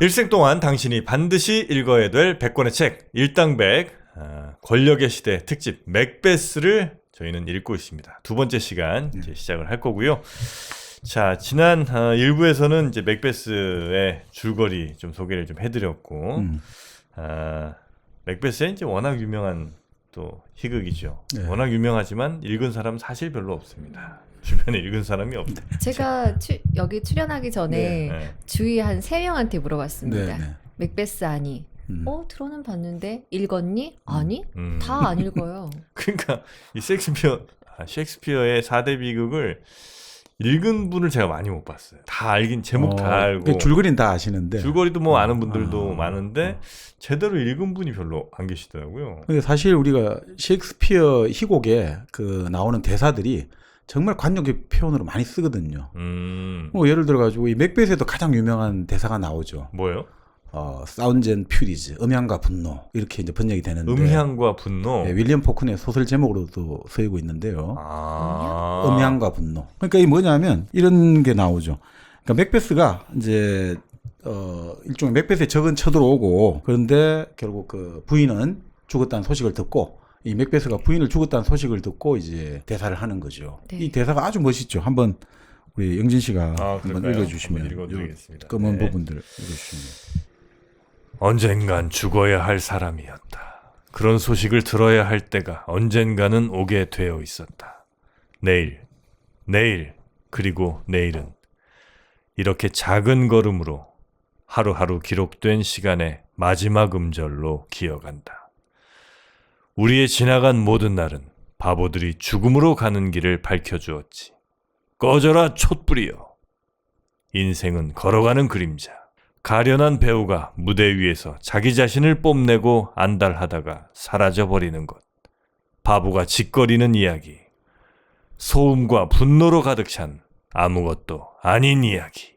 일생 동안 당신이 반드시 읽어야 될 100권의 책 일당백 권력의 시대 특집 맥베스를 저희는 읽고 있습니다. 두 번째 시간 이제 시작을 할 거고요. 자, 지난 1부에서는 이제 맥베스의 줄거리 좀 소개를 좀 해드렸고 맥베스는 이제 워낙 유명한 또 희극이죠. 네. 워낙 유명하지만 읽은 사람 사실 별로 없습니다. 주변에 읽은 사람이 없다. 제가 여기 출연하기 전에 네. 주위 한 3명한테 물어봤습니다. 네. 맥베스 아니? 들어는 봤는데 읽었니? 아니? 음. 다 안 읽어요. 그러니까 이 셰익스피어의 4대 비극을 읽은 분을 제가 많이 못 봤어요. 다 알긴 제목 다 알고 줄거리는 다 아시는데. 줄거리도 뭐 아는 분들도 많은데 제대로 읽은 분이 별로 안 계시더라고요. 근데 사실 우리가 셰익스피어 희곡에 그 나오는 대사들이 정말 관용의 표현으로 많이 쓰거든요. 뭐 예를 들어 가지고 이 맥베스에도 가장 유명한 대사가 나오죠. 뭐예요? 사운드 앤 퓨리즈, 음향과 분노 이렇게 이제 번역이 되는데. 음향과 분노. 네, 윌리엄 포크의 소설 제목으로도 쓰이고 있는데요. 음향과 분노. 그러니까 이 뭐냐면 이런 게 나오죠. 그러니까 맥베스가 이제 일종의 맥베스에 적은 쳐들어오고 그런데 결국 그 부인은 죽었다는 소식을 듣고 이 맥베스가 부인을 죽었다는 소식을 듣고 이제 대사를 하는 거죠. 네. 이 대사가 아주 멋있죠. 한번 우리 영진 씨가 그럴까요? 한번 읽어주시면 한번 읽어드리겠습니다. 검은 네. 부분들 읽어주시면. 언젠간 죽어야 할 사람이었다. 그런 소식을 들어야 할 때가 언젠가는 오게 되어 있었다. 내일, 그리고 내일은 이렇게 작은 걸음으로 하루하루 기록된 시간의 마지막 음절로 기어간다. 우리의 지나간 모든 날은 바보들이 죽음으로 가는 길을 밝혀주었지. 꺼져라 촛불이여. 인생은 걸어가는 그림자. 가련한 배우가 무대 위에서 자기 자신을 뽐내고 안달하다가 사라져버리는 것. 바보가 짓거리는 이야기. 소음과 분노로 가득 찬 아무것도 아닌 이야기.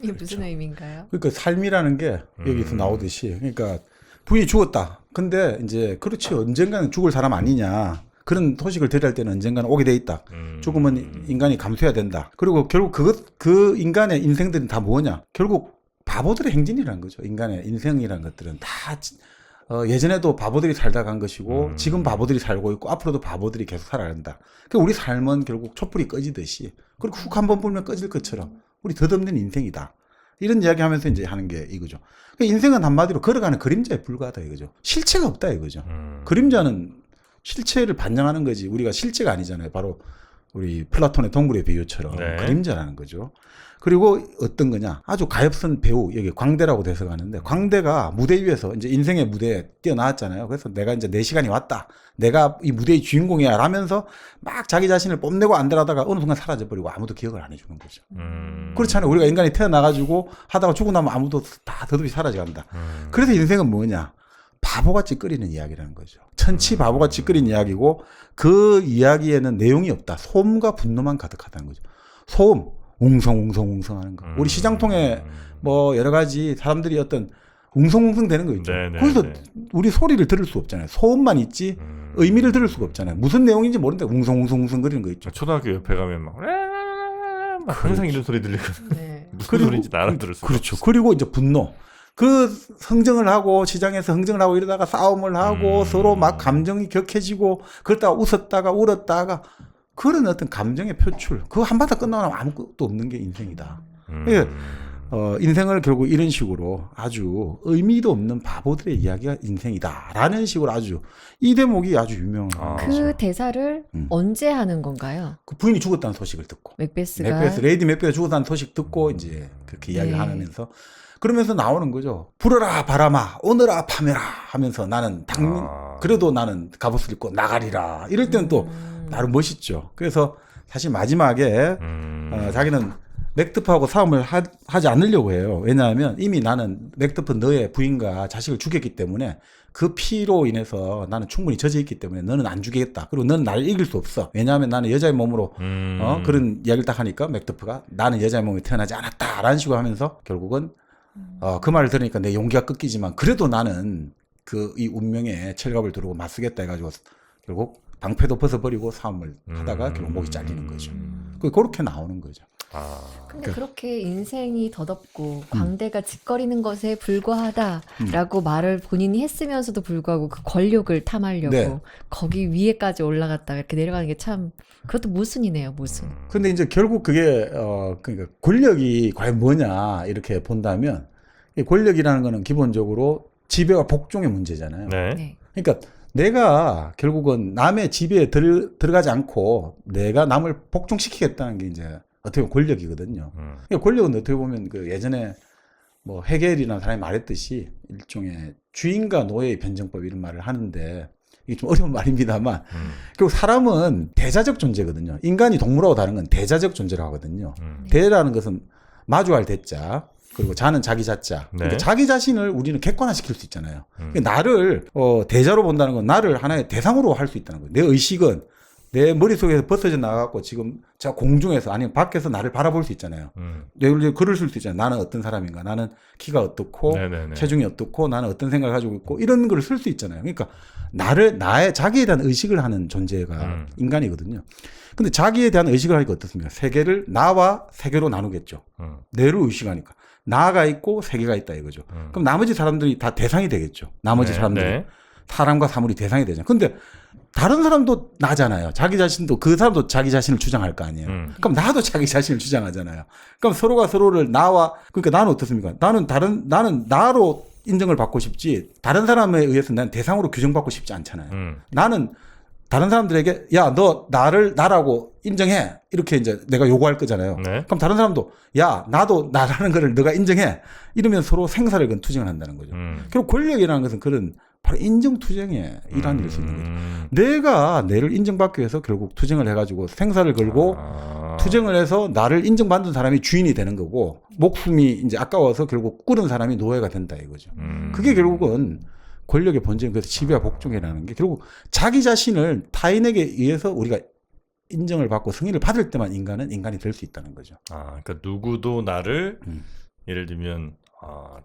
이게 무슨 의미인가요? 그러니까 삶이라는 게 여기서 나오듯이 그러니까 부인이 죽었다. 근데 이제 그렇지 언젠가는 죽을 사람 아니냐. 그런 소식을 들을 때는 언젠가는 오게 돼 있다. 죽으면 인간이 감수해야 된다. 그리고 결국 그 인간의 인생들은 다 뭐냐? 결국 바보들의 행진이라는 거죠. 인간의 인생이라는 것들은 다 예전에도 바보들이 살다 간 것이고 지금 바보들이 살고 있고 앞으로도 바보들이 계속 살아간다. 그러니까 우리 삶은 결국 촛불이 꺼지듯이 그리고 훅 한번 불면 꺼질 것처럼 우리 덧없는 인생이다. 이런 이야기 하면서 이제 하는 게 이거죠. 그러니까 인생은 한마디로 걸어가는 그림자에 불과하다 이거죠. 실체가 없다 이거죠. 그림자는 실체를 반영하는 거지 우리가 실체가 아니잖아요. 바로 우리 플라톤의 동물의 비유처럼 네. 그림자라는 거죠. 그리고 어떤 거냐 아주 가엾은 배우 여기 광대라고 돼서 가는데 광대가 무대 위에서 이제 인생의 무대에 뛰어나왔잖아요. 그래서 내가 이제 내 시간이 왔다. 내가 이 무대의 주인공이야 라면서 막 자기 자신을 뽐내고 안달하다가 어느 순간 사라져버리고 아무도 기억을 안 해주는 거죠. 그렇잖아요. 우리가 인간이 태어나가지고 하다가 죽고 나면 아무도 다 더듬이 사라져간다. 그래서 인생은 뭐냐 바보같이 끓이는 이야기라는 거죠. 천치 바보같이 끓인 이야기고 그 이야기에는 내용이 없다. 소음과 분노만 가득하다는 거죠. 소음, 웅성웅성 하는 거. 우리 시장통에 뭐 여러 가지 사람들이 어떤 웅성웅성 되는 거 있죠. 네네, 거기서 네. 우리 소리를 들을 수 없잖아요. 소음만 있지 의미를 들을 수가 없잖아요. 무슨 내용인지 모르는데 웅성웅성 거리는 거 있죠. 초등학교 옆에 가면 막 항상 이런 소리 들리거든. 네. 무슨 소리인지 나는 들을 수가 그렇죠. 없어. 그리고 이제 분노. 그 흥정을 하고 시장에서 흥정을 하고 이러다가 싸움을 하고 서로 막 감정이 격해지고 그러다가 웃었다가 울었다가 그런 어떤 감정의 표출. 그거 한바탕 끝나면 아무것도 없는 게 인생이다. 그러니까 인생을 결국 이런 식으로 아주 의미도 없는 바보들의 이야기가 인생이다라는 식으로 아주 이 대목이 아주 유명한 그 대사를 언제 하는 건가요? 그 부인이 죽었다는 소식을 듣고 맥베스가 레이디 맥베스가 죽었다는 소식 듣고 이제 그렇게 이야기를 네. 하면서 그러면서 나오는 거죠. 불어라 바람아 오너라 파메라 하면서 나는 그래도 나는 갑옷을 입고 나가리라. 이럴 때는 또 나름 멋있죠. 그래서 사실 마지막에 자기는 맥드프하고 싸움을 하지 않으려고 해요. 왜냐하면 이미 나는 맥드프 너의 부인과 자식을 죽였기 때문에 그 피로 인해서 나는 충분히 젖어 있기 때문에 너는 안 죽이겠다. 그리고 너는 나를 이길 수 없어. 왜냐하면 나는 여자의 몸으로 그런 이야기를 딱 하니까 맥드프가 나는 여자의 몸에 태어나지 않았다라는 식으로 하면서 결국은 그 말을 들으니까 내 용기가 꺾이지만 그래도 나는 그 이 운명의 철갑을 두르고 맞서겠다 해가지고 결국 방패도 벗어버리고 싸움을 하다가 결국 목이 잘리는 거죠. 그렇게 나오는 거죠. 근데 그렇게 인생이 덧없고 광대가 짓거리는 것에 불과하다라고 말을 본인이 했으면서도 불구하고 그 권력을 탐하려고 네. 거기 위에까지 올라갔다가 이렇게 내려가는 게 참 그것도 모순이네요, 모순. 근데 이제 결국 그게 그러니까 권력이 과연 뭐냐 이렇게 본다면 이 권력이라는 거는 기본적으로 지배와 복종의 문제잖아요. 네. 네. 그러니까 내가 결국은 남의 지배에 들어가지 않고 내가 남을 복종시키겠다는 게 이제 어떻게 보면 권력이거든요. 그러니까 권력은 어떻게 보면 그 예전에 뭐 헤겔이라는 사람이 말했듯이 일종의 주인과 노예의 변증법 이런 말을 하는데 이게 좀 어려운 말입니다만 결국 사람은 대자적 존재거든요. 인간이 동물하고 다른 건 대자적 존재를 하거든요. 대라는 것은 마주할 대자 그리고 자는 자기 자자. 그러니까 네. 자기 자신을 우리는 객관화시킬 수 있잖아요. 그러니까 나를 대자로 본다는 건 나를 하나의 대상으로 할 수 있다는 거예요. 내 의식은 내 머릿속에서 벗어져 나가고 지금 저 공중에서 아니면 밖에서 나를 바라볼 수 있잖아요. 내가 글을 쓸 수 있잖아요. 나는 어떤 사람인가. 나는 키가 어떻고 네네네. 체중이 어떻고 나는 어떤 생각을 가지고 있고 이런 걸 쓸 수 있잖아요. 그러니까 나의 자기에 대한 의식을 하는 존재가 인간이거든요. 근데 자기에 대한 의식을 하니까 어떻습니까? 세계를 나와 세계로 나누겠죠. 내로 의식하니까. 나가 있고 세계가 있다 이거죠. 그럼 나머지 사람들이 다 대상이 되겠죠. 나머지 네, 사람들이. 네. 사람과 사물이 대상이 되잖아요. 근데 다른 사람도 나잖아요. 자기 자신도 그 사람도 자기 자신을 주장할 거 아니에요. 그럼 나도 자기 자신을 주장하잖아요. 그럼 서로가 서로를 나와 그러니까 나는 어떻습니까? 나는 나로 인정을 받고 싶지 다른 사람에 의해서 난 대상으로 규정받고 싶지 않잖아요. 나는 다른 사람들에게 야, 너 나라고 인정해. 이렇게 이제 내가 요구할 거잖아요. 네. 그럼 다른 사람도 야, 나도 나라는 거를 너가 인정해. 이러면 서로 생사를 건 투쟁을 한다는 거죠. 그리고 권력이라는 것은 그런 바로 인정투쟁의 일환일 수 있는 거죠. 내가 내를 인정받기 위해서 결국 투쟁을 해가지고 생사를 걸고 투쟁을 해서 나를 인정받는 사람이 주인이 되는 거고 목숨이 이제 아까워서 결국 꾸는 사람이 노예가 된다 이거죠. 그게 결국은 권력의 본질은 그래서 지배와 복종이라는 게 결국 자기 자신을 타인에게 의해서 우리가 인정을 받고 승인을 받을 때만 인간은 인간이 될 수 있다는 거죠. 그러니까 누구도 나를 예를 들면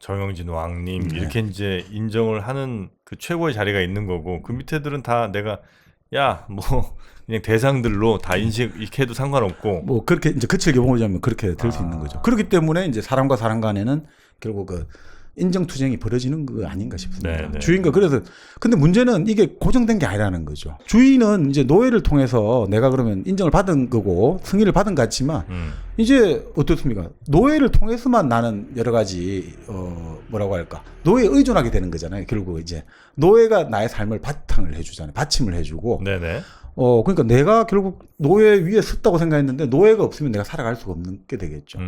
정영진 왕님 이렇게 이제 인정을 하는 그 최고의 자리가 있는 거고 그 밑에들은 다 내가 야 뭐 그냥 대상들로 다 인식해도 상관없고 뭐 그렇게 이제 거칠게 보자면 그렇게 될 수 있는 거죠. 그렇기 때문에 이제 사람과 사람 간에는 결국 그 인정 투쟁이 벌어지는 거 아닌가 싶습니다. 네네. 주인과 그래서 근데 문제는 이게 고정된 게 아니라는 거죠. 주인은 이제 노예를 통해서 내가 그러면 인정을 받은 거고 승인을 받은 것 같지만 이제 어떻습니까? 노예를 통해서만 나는 여러 가지 뭐라고 할까? 노예에 의존하게 되는 거잖아요. 결국 이제 노예가 나의 삶을 바탕을 해주잖아요. 받침을 해주고. 네네. 그러니까 내가 결국 노예 위에 섰다고 생각했는데 노예가 없으면 내가 살아갈 수가 없는 게 되겠죠.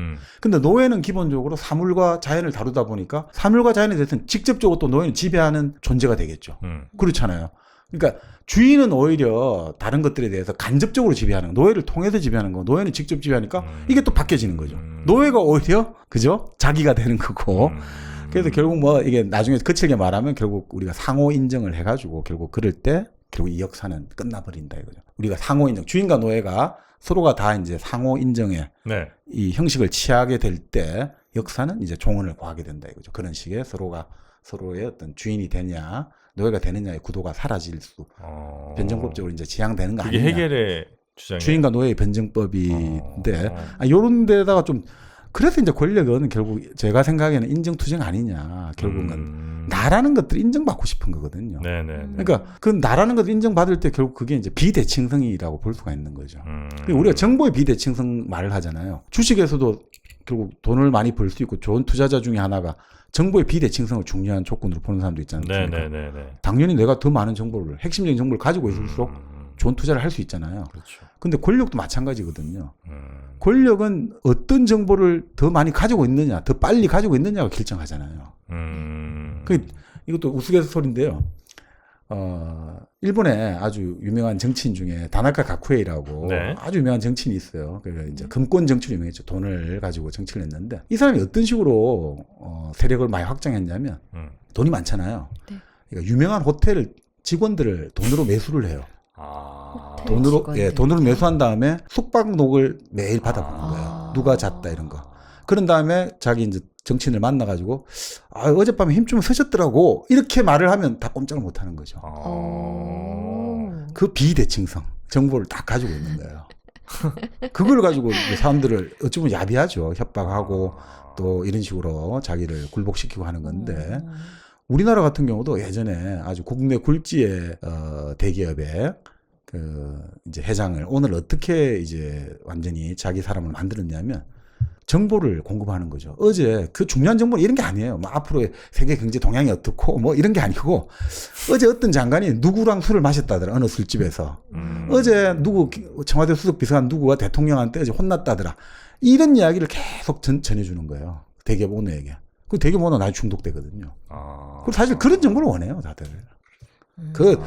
근데 노예는 기본적으로 사물과 자연을 다루다 보니까 사물과 자연에 대해서는 직접적으로 또 노예는 지배하는 존재가 되겠죠. 그렇잖아요. 그러니까 주인은 오히려 다른 것들에 대해서 간접적으로 지배하는 거, 노예를 통해서 지배하는 거, 노예는 직접 지배하니까 이게 또 바뀌어지는 거죠. 노예가 오히려 그죠? 자기가 되는 거고. 그래서 결국 뭐 이게 나중에 거칠게 말하면 결국 우리가 상호 인정을 해가지고 결국 그럴 때 결국 이 역사는 끝나버린다 이거죠. 우리가 상호 인정, 주인과 노예가 서로가 다 이제 상호 인정에 네. 이 형식을 취하게 될 때 역사는 이제 종언을 구하게 된다 이거죠. 그런 식의 서로가 서로의 어떤 주인이 되냐 노예가 되느냐의 구도가 사라질 수 변증법적으로 이제 지향되는 거 그게 아니냐. 해결의 주장이에요. 주인과 노예의 변증법인데 요런 데다가 좀 그래서 이제 권력은 결국 제가 생각에는 인정투쟁 아니냐. 결국은 나라는 것들을 인정받고 싶은 거거든요. 네네. 그러니까 그 나라는 것을 인정받을 때 결국 그게 이제 비대칭성이라고 볼 수가 있는 거죠. 그러니까 우리가 정보의 비대칭성 말을 하잖아요. 주식에서도 결국 돈을 많이 벌 수 있고 좋은 투자자 중에 하나가 정보의 비대칭성을 중요한 조건으로 보는 사람도 있지 않습니까? 네네네. 당연히 내가 더 많은 정보를 핵심적인 정보를 가지고 있을수록 좋은 투자를 할 수 있잖아요. 그렇죠. 근데 권력도 마찬가지거든요. 권력은 어떤 정보를 더 많이 가지고 있느냐, 더 빨리 가지고 있느냐가 결정하잖아요. 이것도 우스갯소리인데요. 일본에 아주 유명한 정치인 중에 다나카 가쿠에이라고 네. 아주 유명한 정치인이 있어요. 그 이제 금권 정치로 유명했죠. 돈을 가지고 정치를 했는데 이 사람이 어떤 식으로 세력을 많이 확장했냐면 돈이 많잖아요. 네. 그러니까 유명한 호텔 직원들을 돈으로 매수를 해요. 돈으로 직원들. 돈으로 매수한 다음에 숙박록을 매일 받아보는 거예요. 누가 잤다 이런 거. 그런 다음에 자기 이제 정치인을 만나가지고 어젯밤에 힘 좀 쓰셨더라고 이렇게 말을 하면 다 꼼짝을 못 하는 거죠. 그 비대칭성 정보를 딱 가지고 있는 거예요. 그걸 가지고 이제 사람들을 어찌 보면 야비하죠. 협박하고 또 이런 식으로 자기를 굴복시키고 하는 건데 우리나라 같은 경우도 예전에 아주 국내 굴지의 대기업의 그 이제 회장을 오늘 어떻게 이제 완전히 자기 사람을 만들었냐면 정보를 공급하는 거죠. 어제 그 중요한 정보는 이런 게 아니에요. 뭐 앞으로의 세계 경제 동향이 어떻고 뭐 이런 게 아니고 어제 어떤 장관이 누구랑 술을 마셨다더라. 어느 술집에서. 어제 누구 청와대 수석 비서관 누구가 대통령한테 어제 혼났다더라. 이런 이야기를 계속 전해주는 거예요. 대기업 오너에게. 그 대기업 오너 나중에 중독되거든요. 그리고 사실 그런 정보를 원해요, 다들. 그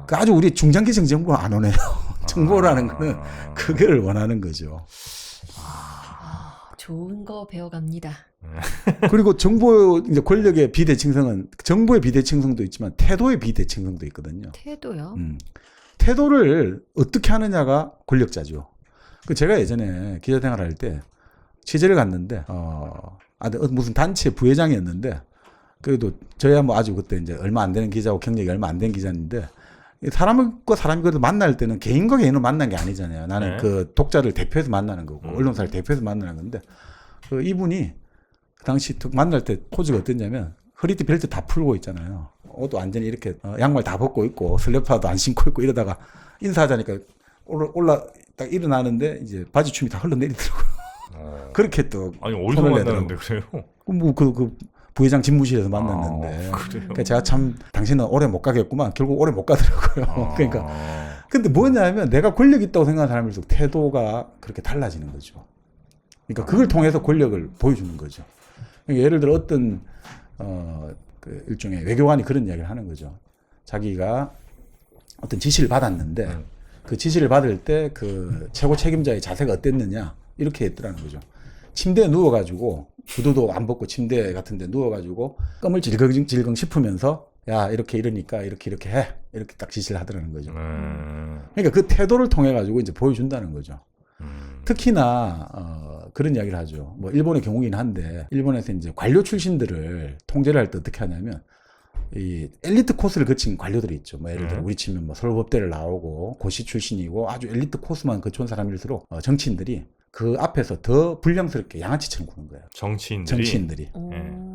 아주 우리 중장기적 정보는 안 오네요. 정보라는 거는 그걸 원하는 거죠. 좋은 거 배워갑니다. 그리고 정보 이제 권력의 비대칭성은 정보의 비대칭성도 있지만 태도의 비대칭성도 있거든요. 태도요? 태도를 어떻게 하느냐가 권력자죠. 그 제가 예전에 기자 생활할 때 취재를 갔는데 무슨 단체 부회장이었는데 그래도 저야 뭐 아주 그때 이제 얼마 안 되는 기자고 경력이 얼마 안 된 기자인데 사람과 사람이 그래도 만날 때는 개인과 개인으로 만난 게 아니잖아요. 나는 네. 그 독자를 대표해서 만나는 거고 언론사를 대표해서 만나는 건데 그 이분이 그 당시 만날 때 포즈가 어땠냐면 허리띠 벨트 다 풀고 있잖아요. 옷도 완전히 이렇게 양말 다 벗고 있고 슬리퍼도 안 신고 있고 이러다가 인사하자니까 올라 딱 일어나는데 이제 바지춤이 다 흘러내리더라고요. 그렇게 또 아니 어디서 손을 만나는데 그래요? 그 부회장 집무실에서 만났는데 그래요? 그러니까 제가 참 당신은 오래 못 가겠구만. 결국 오래 못 가더라고요. 그러니까 근데 뭐냐면 내가 권력 있다고 생각하는 사람일수록 태도가 그렇게 달라지는 거죠. 그러니까 그걸 통해서 권력을 보여주는 거죠. 그러니까 예를 들어 어떤 그 일종의 외교관이 그런 이야기를 하는 거죠. 자기가 어떤 지시를 받았는데 그 지시를 받을 때 그 최고 책임자의 자세가 어땠느냐 이렇게 했더라는 거죠. 침대에 누워가지고 구두도 안 벗고 침대 같은 데 누워가지고 껌을 질겅질겅 씹으면서 야 이렇게 이러니까 이렇게 해 이렇게 딱 지시를 하더라는 거죠. 그러니까 그 태도를 통해 가지고 이제 보여준다는 거죠. 특히나 그런 이야기를 하죠. 뭐 일본의 경우긴 한데 일본에서 이제 관료 출신들을 통제를 할 때 어떻게 하냐면 이 엘리트 코스를 거친 관료들이 있죠. 뭐 예를 들어 우리 치면 뭐 서울법대를 나오고 고시 출신이고 아주 엘리트 코스만 거쳐온 사람일수록 정치인들이 그 앞에서 더 불량스럽게 양아치처럼 구는 거예요. 정치인들이.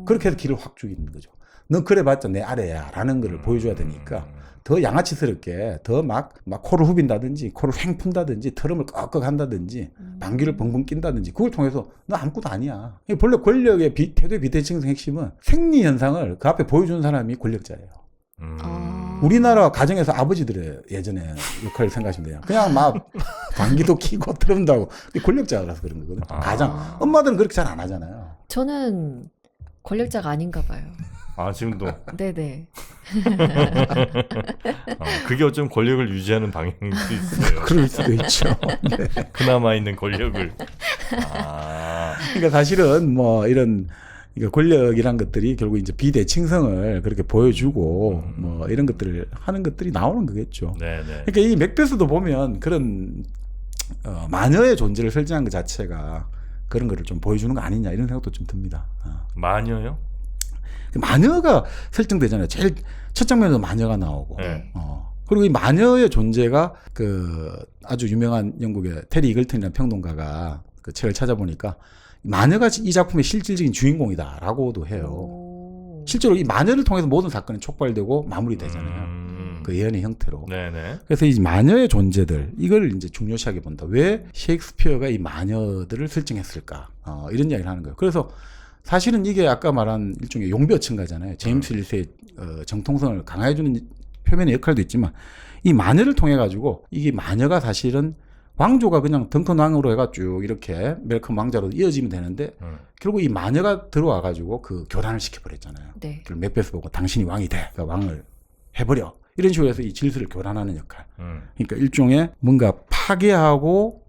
그렇게 해서 길을 확 죽이는 거죠. 너 그래봤자 내 아래야 라는 걸 보여줘야 되니까 더 양아치스럽게 더 막 코를 후빈다든지 코를 횡 푼다든지 트럼을 꺽꺽 한다든지 방귀를 벙벙 낀다든지 그걸 통해서 너 아무것도 아니야. 본래 권력의 태도의 비대칭성 핵심은 생리 현상을 그 앞에 보여주는 사람이 권력자예요. 우리나라 가정에서 아버지들의 예전에 역할을 생각하시면 돼요. 그냥 막 방귀도 키고 트럼도 하고 권력자라서 그런 거거든요. 가장 엄마들은 그렇게 잘 안 하잖아요. 저는 권력자가 아닌가 봐요. 지금도. 네네. 그게 어쩜 권력을 유지하는 방향도 있어요. 그럴 수도 있죠. 네. 그나마 있는 권력을. 그러니까 사실은 뭐 이런 권력이란 것들이 결국 이제 비대칭성을 그렇게 보여주고 뭐 이런 것들을 하는 것들이 나오는 거겠죠. 네네. 그러니까 이 맥베스도 보면 그런 마녀의 존재를 설정한 것 자체가 그런 거를 좀 보여주는 거 아니냐 이런 생각도 좀 듭니다. 마녀요? 마녀가 설정되잖아요. 제일 첫 장면에도 마녀가 나오고. 네. 그리고 이 마녀의 존재가 그 아주 유명한 영국의 테리 이글튼이라는 평론가가 그 책을 찾아보니까 마녀가 이 작품의 실질적인 주인공이다라고도 해요. 실제로 이 마녀를 통해서 모든 사건이 촉발되고 마무리되잖아요. 그 예언의 형태로. 네네. 그래서 이 마녀의 존재들 이걸 이제 중요시하게 본다. 왜 셰익스피어가 이 마녀들을 설정했을까? 이런 이야기를 하는 거예요. 그래서 사실은 이게 아까 말한 일종의 용벼친가잖아요. 제임스 릴스의 정통성을 강화해주는 표면의 역할도 있지만 이 마녀를 통해 가지고 이게 마녀가 사실은 왕조가 그냥 덩컨 왕으로 해가 쭉 이렇게 멜컴 왕자로 이어지면 되는데 결국 이 마녀가 들어와 가지고 그 교란을 시켜버렸잖아요. 네. 그리고 맥베스 보고 당신이 왕이 돼. 그러니까 왕을 해버려. 이런 식으로 해서 이 질서를 교란하는 역할. 그러니까 일종의 뭔가 파괴하고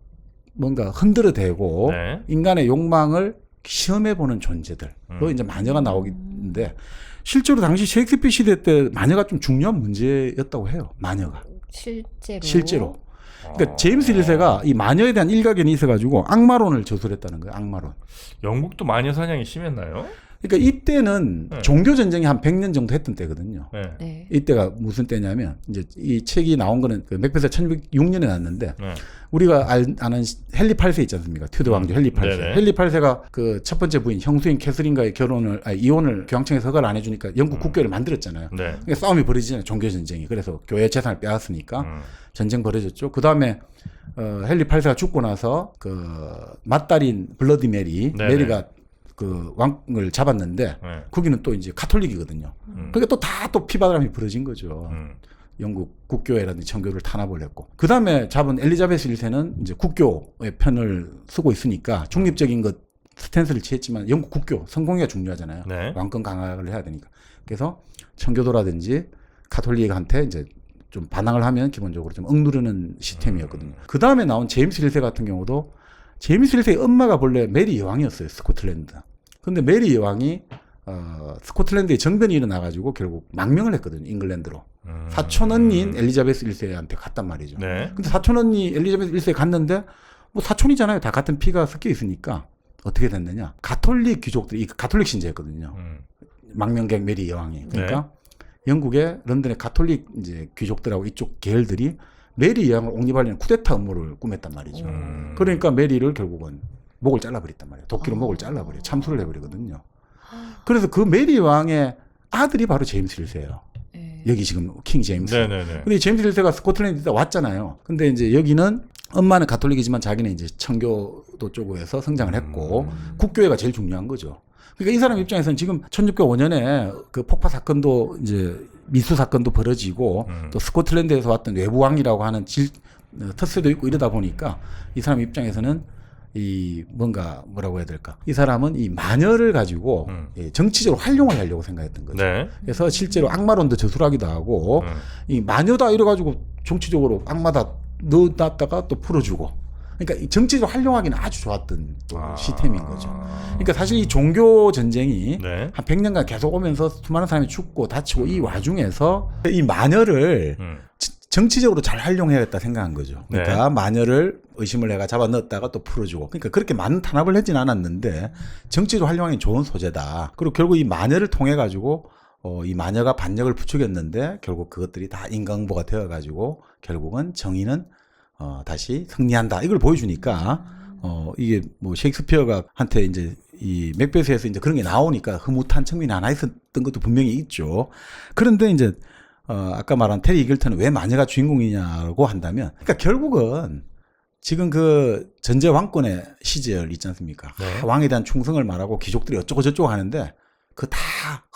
뭔가 흔들어대고 네. 인간의 욕망을 시험해보는 존재들로 이제 마녀가 나오는데 실제로 당시 셰익스피어 시대 때 마녀가 좀 중요한 문제였다고 해요. 마녀가. 실제로. 그러니까 제임스 릴세가 이 마녀에 대한 일가견이 있어가지고 악마론을 저술했다는 거예요. 악마론. 영국도 마녀 사냥이 심했나요? 그러니까 이때는 네. 종교 전쟁이 한 100년 정도 했던 때거든요. 네. 네. 이때가 무슨 때냐면 이제 이 책이 나온 거는 그 맥베스가 1606년에 났는데 네. 우리가 아는 헨리 8세 있지 않습니까? 튜더 왕조 헨리 8세. 네네. 헨리 8세가 그 첫 번째 부인 형수인 캐서린과의 이혼을 교황청에서 허가를 안 해주니까 영국 국교를 만들었잖아요. 네. 그러니까 싸움이 벌어지잖아요. 종교 전쟁이. 그래서 교회 재산을 빼앗으니까 전쟁 벌어졌죠. 그 다음에 헨리 8세가 죽고 나서 그 맏딸인 블러디 메리, 네네. 메리가 그 왕을 잡았는데 네. 거기는 또 이제 카톨릭이거든요. 그러니까 또 다 또 피바람이 벌어진 거죠. 영국 국교회라든지 청교를 탄압을 했고 그 다음에 잡은 엘리자베스 1세는 이제 국교의 편을 쓰고 있으니까 중립적인 것 스탠스를 취했지만 영국 국교 성공회가 중요하잖아요. 네. 왕권 강화를 해야 되니까 그래서 청교도라든지 가톨릭한테 이제 좀 반항을 하면 기본적으로 좀 억누르는 시스템이었거든요. 그 다음에 나온 제임스 1세 같은 경우도 제임스 1세의 엄마가 본래 메리 여왕이었어요. 스코틀랜드. 근데 메리 여왕이 스코틀랜드에 정변이 일어나가지고 결국 망명을 했거든요. 잉글랜드로. 사촌 언니인 엘리자베스 1세한테 갔단 말이죠. 네. 근데 사촌 언니 엘리자베스 1세에 갔는데 뭐 사촌이잖아요. 다 같은 피가 섞여 있으니까 어떻게 됐느냐. 가톨릭 귀족들이 가톨릭 신자였거든요. 망명객 메리 여왕이. 그러니까 영국의 런던의 가톨릭 이제 귀족들하고 이쪽 계열들이 메리 여왕을 옹립하려는 쿠데타 음모를 꾸몄단 말이죠. 그러니까 메리를 결국은 목을 잘라버렸단 말이에요. 도끼로 목을 잘라버려요. 참수를 해버리거든요. 그래서 그 메리 왕의 아들이 바로 제임스 1세예요. 네. 여기 지금 킹 제임스. 네네네. 근데 제임스 1세가 스코틀랜드에 왔잖아요. 근데 이제 여기는 엄마는 가톨릭이지만 자기는 이제 청교도 쪽에서 성장을 했고 국교회가 제일 중요한 거죠. 그러니까 이 사람 입장에서는 지금 1605년에 그 폭파 사건도 이제 미수 사건도 벌어지고 또 스코틀랜드에서 왔던 외부왕이라고 하는 텃세도 있고 이러다 보니까 이 사람 입장에서는 이 뭔가 뭐라고 해야 될까? 이 사람은 이 마녀를 가지고 정치적으로 활용을 하려고 생각했던 거죠. 네. 그래서 실제로 악마론도 저술하기도 하고 이 마녀다 이래가지고 정치적으로 악마다 넣어놨다가 또 풀어주고. 그러니까 이 정치적으로 활용하기는 아주 좋았던 또 시스템인 거죠. 그러니까 사실 이 종교 전쟁이 네. 한 100년간 계속 오면서 수많은 사람이 죽고 다치고 이 와중에서 이 마녀를 정치적으로 잘 활용해야겠다 생각한 거죠. 그러니까 마녀를 의심을 해가 잡아 넣었다가 또 풀어주고. 그러니까 그렇게 많은 탄압을 하진 않았는데 정치적으로 활용하기 좋은 소재다. 그리고 결국 이 마녀를 통해 가지고 이 마녀가 반역을 부추겼는데 결국 그것들이 다 인과응보가 되어 가지고 결국은 정의는 다시 승리한다. 이걸 보여주니까 이게 뭐 셰익스피어가 한테 이제 이 맥베스에서 이제 그런 게 나오니까 흐뭇한 측면이 하나 있었던 것도 분명히 있죠. 그런데 이제 아까 말한 테리 이글턴은 왜 마녀가 주인공이냐고 한다면, 그러니까 결국은 지금 그 전제 왕권의 시절 있지 않습니까? 네. 왕에 대한 충성을 말하고 귀족들이 어쩌고 저쩌고 하는데 그 다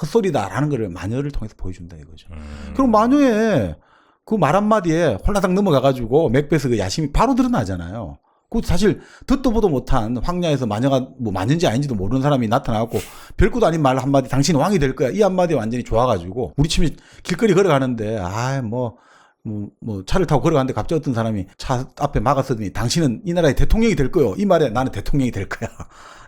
헛소리다라는 걸 마녀를 통해서 보여준다 이거죠. 그럼 마녀의 그 말 한마디에 홀라당 넘어가가지고 맥베스 그 야심이 바로 드러나잖아요. 그 사실 듣도 보도 못한 황야에서 마녀가 뭐 마녀인지 아닌지도 모르는 사람이 나타나고 별것도 아닌 말 한마디 당신은 왕이 될 거야 이 한마디에 완전히 좋아가지고 우리 집이 길거리 걸어가는데 뭐 차를 타고 걸어가는데 갑자기 어떤 사람이 차 앞에 막았더니 당신은 이 나라의 대통령이 될 거요 이 말에 나는 대통령이 될 거야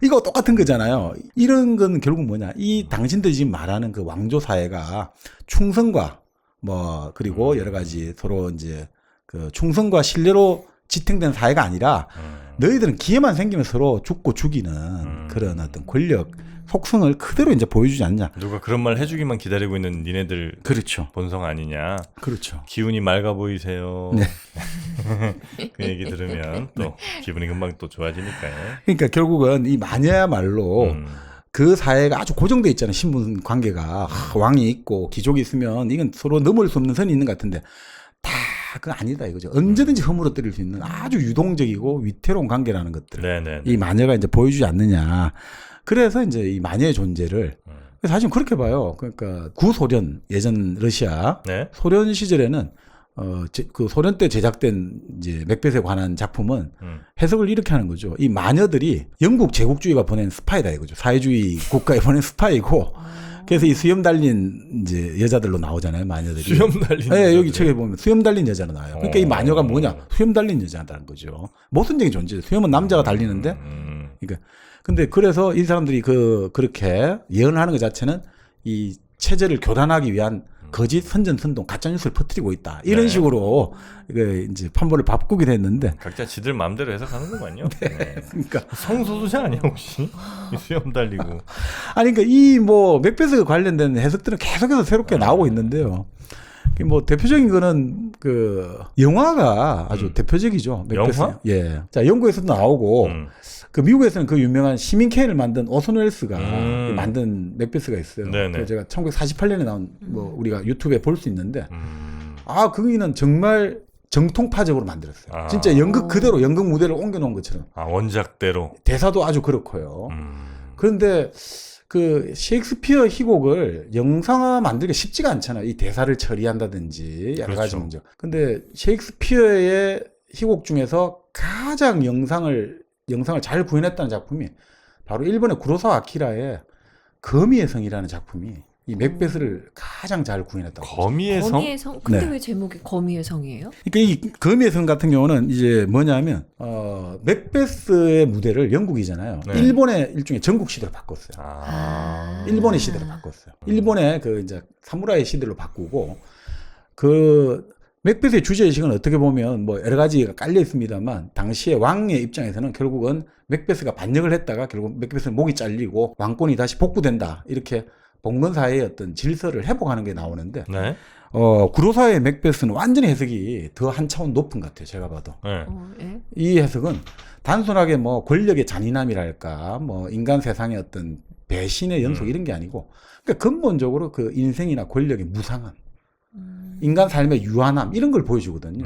이거 똑같은 거잖아요. 이런 건 결국 뭐냐 이 당신들이 지금 말하는 그 왕조 사회가 충성과 뭐 그리고 여러 가지 서로 이제 그 충성과 신뢰로 지탱된 사회가 아니라 너희들은 기회만 생기면 서로 죽고 죽이는 그런 어떤 권력 속성을 그대로 이제 보여주지 않냐. 누가 그런 말 해주기만 기다리고 있는 니네들 그렇죠. 본성 아니냐. 그렇죠. 기운이 맑아 보이세요. 네. 그 얘기 들으면 또 기분이 금방 또 좋아지니까요. 그러니까 결국은 이 마녀야말로 그 사회가 아주 고정돼 있잖아요. 신분 관계가 왕이 있고 귀족이 있으면 이건 서로 넘을 수 없는 선이 있는 것 같은데 다 그건 아니다 이거죠. 언제든지 허물어뜨릴 수 있는 아주 유동적이고 위태로운 관계라는 것들. 네네. 이 마녀가 이제 보여주지 않느냐. 그래서 이제 이 마녀의 존재를 사실 그렇게 봐요. 그러니까 구소련 예전 러시아 네. 소련 시절에는 그 소련 때 제작된 이제 맥벳에 관한 작품은 해석을 이렇게 하는 거죠. 이 마녀들이 영국 제국주의가 보낸 스파이다 이거죠. 사회주의 국가에 보낸 스파이고. 그래서 이 수염 달린 이제 여자들로 나오잖아요, 마녀들이. 수염 달린. 네, 여기 책에 보면 수염 달린 여자로 나와요. 그러니까 이 마녀가 뭐냐? 수염 달린 여자라는 거죠. 모순적인 존재죠. 수염은 남자가 달리는데. 그러니까 근데 그래서 이 사람들이 그렇게 예언을 하는 것 자체는 이 체제를 교란하기 위한 거짓 선전선동 가짜뉴스를 퍼뜨리고 있다. 이런 식으로 이게 이제 판본을 바꾸게 됐는데 각자 지들 마음대로 해석하는구만요. 네. 그러니까 성소수자 아니야 혹시? 이 수염 달리고. 아니 그러니까 이 뭐 맥베스 관련된 해석들은 계속해서 새롭게 나오고 있는데요. 뭐 대표적인 거는 그 영화가 아주 대표적이죠. 맥베스. 영화? 예. 자 영국에서도 나오고 그 미국에서는 그 유명한 시민 케인을 만든 오슨 웰스가 만든 맥베스가 있어요. 네네. 그 제가 1948년에 나온 뭐 우리가 유튜브에 볼 수 있는데 아 거기는 정말 정통파적으로 만들었어요. 아. 진짜 연극 그대로 연극 무대를 옮겨놓은 것처럼 아 원작대로. 대사도 아주 그렇고요. 그런데 그 셰익스피어 희곡을 영상화 만들기가 쉽지가 않잖아요. 이 대사를 처리한다든지 여러 가지 그렇죠. 문제. 근데 셰익스피어의 희곡 중에서 가장 영상을 잘 구현했다는 작품이 바로 일본의 구로사와 아키라의 거미의 성이라는 작품이 이 맥베스를 가장 잘 구현했다고. 거미의 성? 거미의 성? 근데 네. 왜 제목이 거미의 성이에요? 그러니까 이 거미의 성 같은 경우는 이제 뭐냐면 맥베스의 무대를 영국이잖아요. 네. 일본의 일종의 전국 시대로 바꿨어요. 아. 일본의 시대로 바꿨어요. 일본의 그 이제 사무라이 시대로 바꾸고 그 맥베스의 주제의식은 어떻게 보면 뭐 여러 가지가 깔려 있습니다만 당시에 왕의 입장에서는 결국은 맥베스가 반역을 했다가 결국 맥베스는 목이 잘리고 왕권이 다시 복구된다 이렇게 봉건 사회의 어떤 질서를 회복하는 게 나오는데 네. 구로사의 맥베스는 완전히 해석이 더 한 차원 높은 것 같아요. 제가 봐도. 네. 예? 이 해석은 단순하게 뭐 권력의 잔인함이랄까 뭐 인간 세상의 어떤 배신의 연속 이런 게 아니고 그러니까 근본적으로 그 인생이나 권력의 무상함 인간 삶의 유한함 이런 걸 보여주거든요.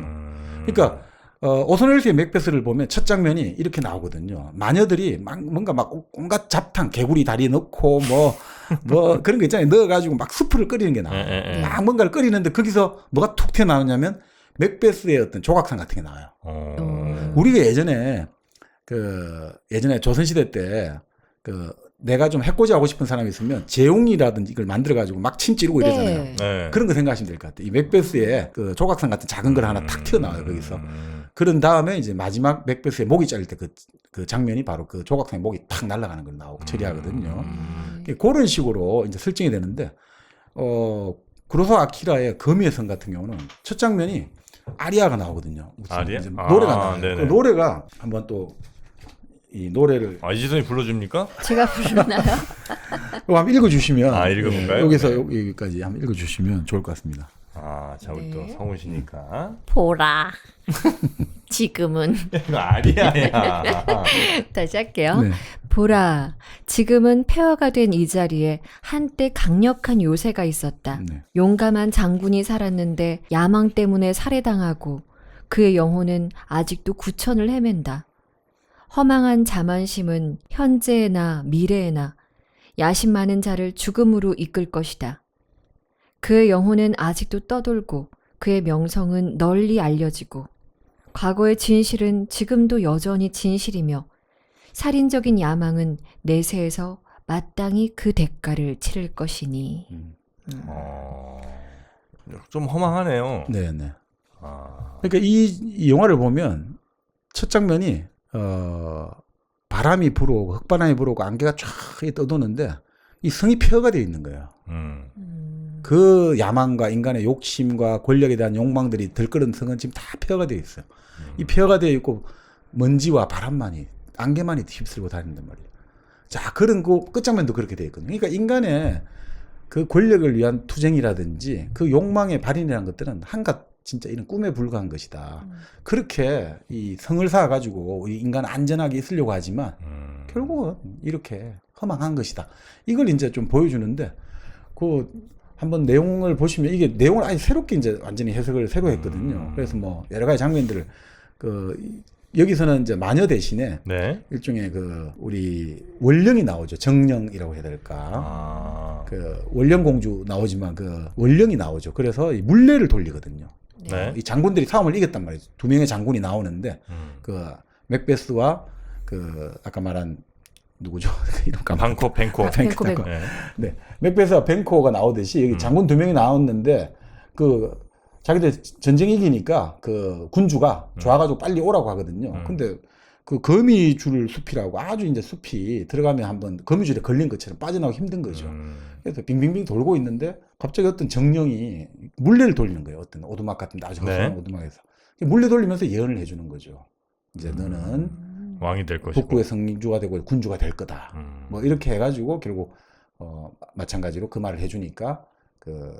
그러니까 오선 웰스의 맥베스를 보면 첫 장면이 이렇게 나오거든요. 마녀들이 뭔가 막 온갖 잡탕 개구리 다리 넣고 뭐 그런 거 있잖아요. 넣어가지고 막 수프를 끓이는 게 나와요. 막 뭔가를 끓이는데 거기서 뭐가 툭 튀어나오냐면 맥베스의 어떤 조각상 같은 게 나와요. 우리가 예전에 예전에 조선시대 때 내가 좀 해코지 하고 싶은 사람이 있으면 재용이라든지 이걸 만들어가지고 막 침 찌르고 이러잖아요. 네. 네. 그런 거 생각하시면 될 것 같아요. 이 맥베스의 그 조각상 같은 작은 걸 하나 탁 튀어나와요, 거기서. 그런 다음에 이제 마지막 맥베스의 목이 잘릴 때 그 장면이 바로 그 조각상의 목이 탁 날아가는 걸 나오고 처리하거든요. 그런 식으로 이제 설정이 되는데, 구로사와 아키라의 거미의 성 같은 경우는 첫 장면이 아리아가 나오거든요. 아리아? 이제 노래가 나와요. 네네. 그 노래가 한번 또 이 노래를 이지선이 불러줍니까? 제가 부르나요? 이거 한번 읽어주시면 읽어볼까요? 여기서 네. 여기까지 한번 읽어주시면 좋을 것 같습니다. 자 우리 또 네. 성훈 씨니까. 보라. 지금은 이거 아리아야. 다시 할게요. 네. 보라. 지금은 폐허가 된 이 자리에 한때 강력한 요새가 있었다. 네. 용감한 장군이 살았는데 야망 때문에 살해당하고 그의 영혼은 아직도 구천을 헤맨다. 허망한 자만심은 현재나 미래에나 야심 많은 자를 죽음으로 이끌 것이다. 그의 영혼은 아직도 떠돌고 그의 명성은 널리 알려지고 과거의 진실은 지금도 여전히 진실이며 살인적인 야망은 내세에서 마땅히 그 대가를 치를 것이니. 좀 허망하네요. 네, 네. 그러니까 이 영화를 보면 첫 장면이 바람이 불어오고 흙바람이 불어오고 안개가 쫙 떠도는데 이 성이 폐허가 되어 있는 거예요. 그 야망과 인간의 욕심과 권력에 대한 욕망들이 들끓은 성은 지금 다 폐허가 되어 있어요. 이 폐허가 되어 있고 먼지와 바람만이 안개만이 휩쓸고 다닌단 말이에요. 자, 그런 그 끝장면도 그렇게 되어 있거든요. 그러니까 인간의 그 권력을 위한 투쟁이라든지 그 욕망의 발현이라는 것들은 한갓 진짜 이런 꿈에 불과한 것이다. 그렇게 이 성을 쌓아가지고 이 인간 안전하게 있으려고 하지만 결국은 이렇게 허망한 것이다. 이걸 이제 좀 보여주는데 그 한번 내용을 보시면 이게 내용을 아니 새롭게 이제 완전히 해석을 새로 했거든요. 그래서 뭐 여러 가지 장면들을 여기서는 이제 마녀 대신에 네. 일종의 우리 원령이 나오죠. 정령이라고 해야 될까. 원령공주 나오지만 원령이 나오죠. 그래서 이 물레를 돌리거든요. 네. 이 장군들이 싸움을 이겼단 말이죠. 두 명의 장군이 나오는데 맥베스와 아까 말한 누구죠? 이름 까먹었다. 뱅코. 뱅코. 네. 네. 맥베스와 뱅코가 나오듯이 여기 장군 두 명이 나왔는데 자기들 전쟁 이기니까 군주가 좋아가지고 빨리 오라고 하거든요. 근데 그 거미줄 숲이라고 아주 이제 숲이 들어가면 한번 거미줄에 걸린 것처럼 빠져나오기 힘든 거죠. 그래서 빙빙빙 돌고 있는데 갑자기 어떤 정령이 물레를 돌리는 거예요. 어떤 오두막 같은 데 아주 허술한 네. 오두막에서 물레 돌리면서 예언을 해주는 거죠. 이제 너는 왕이 될 것이고. 북부의 성주가 되고 군주가 될 거다. 뭐 이렇게 해가지고 결국 마찬가지로 그 말을 해주니까 그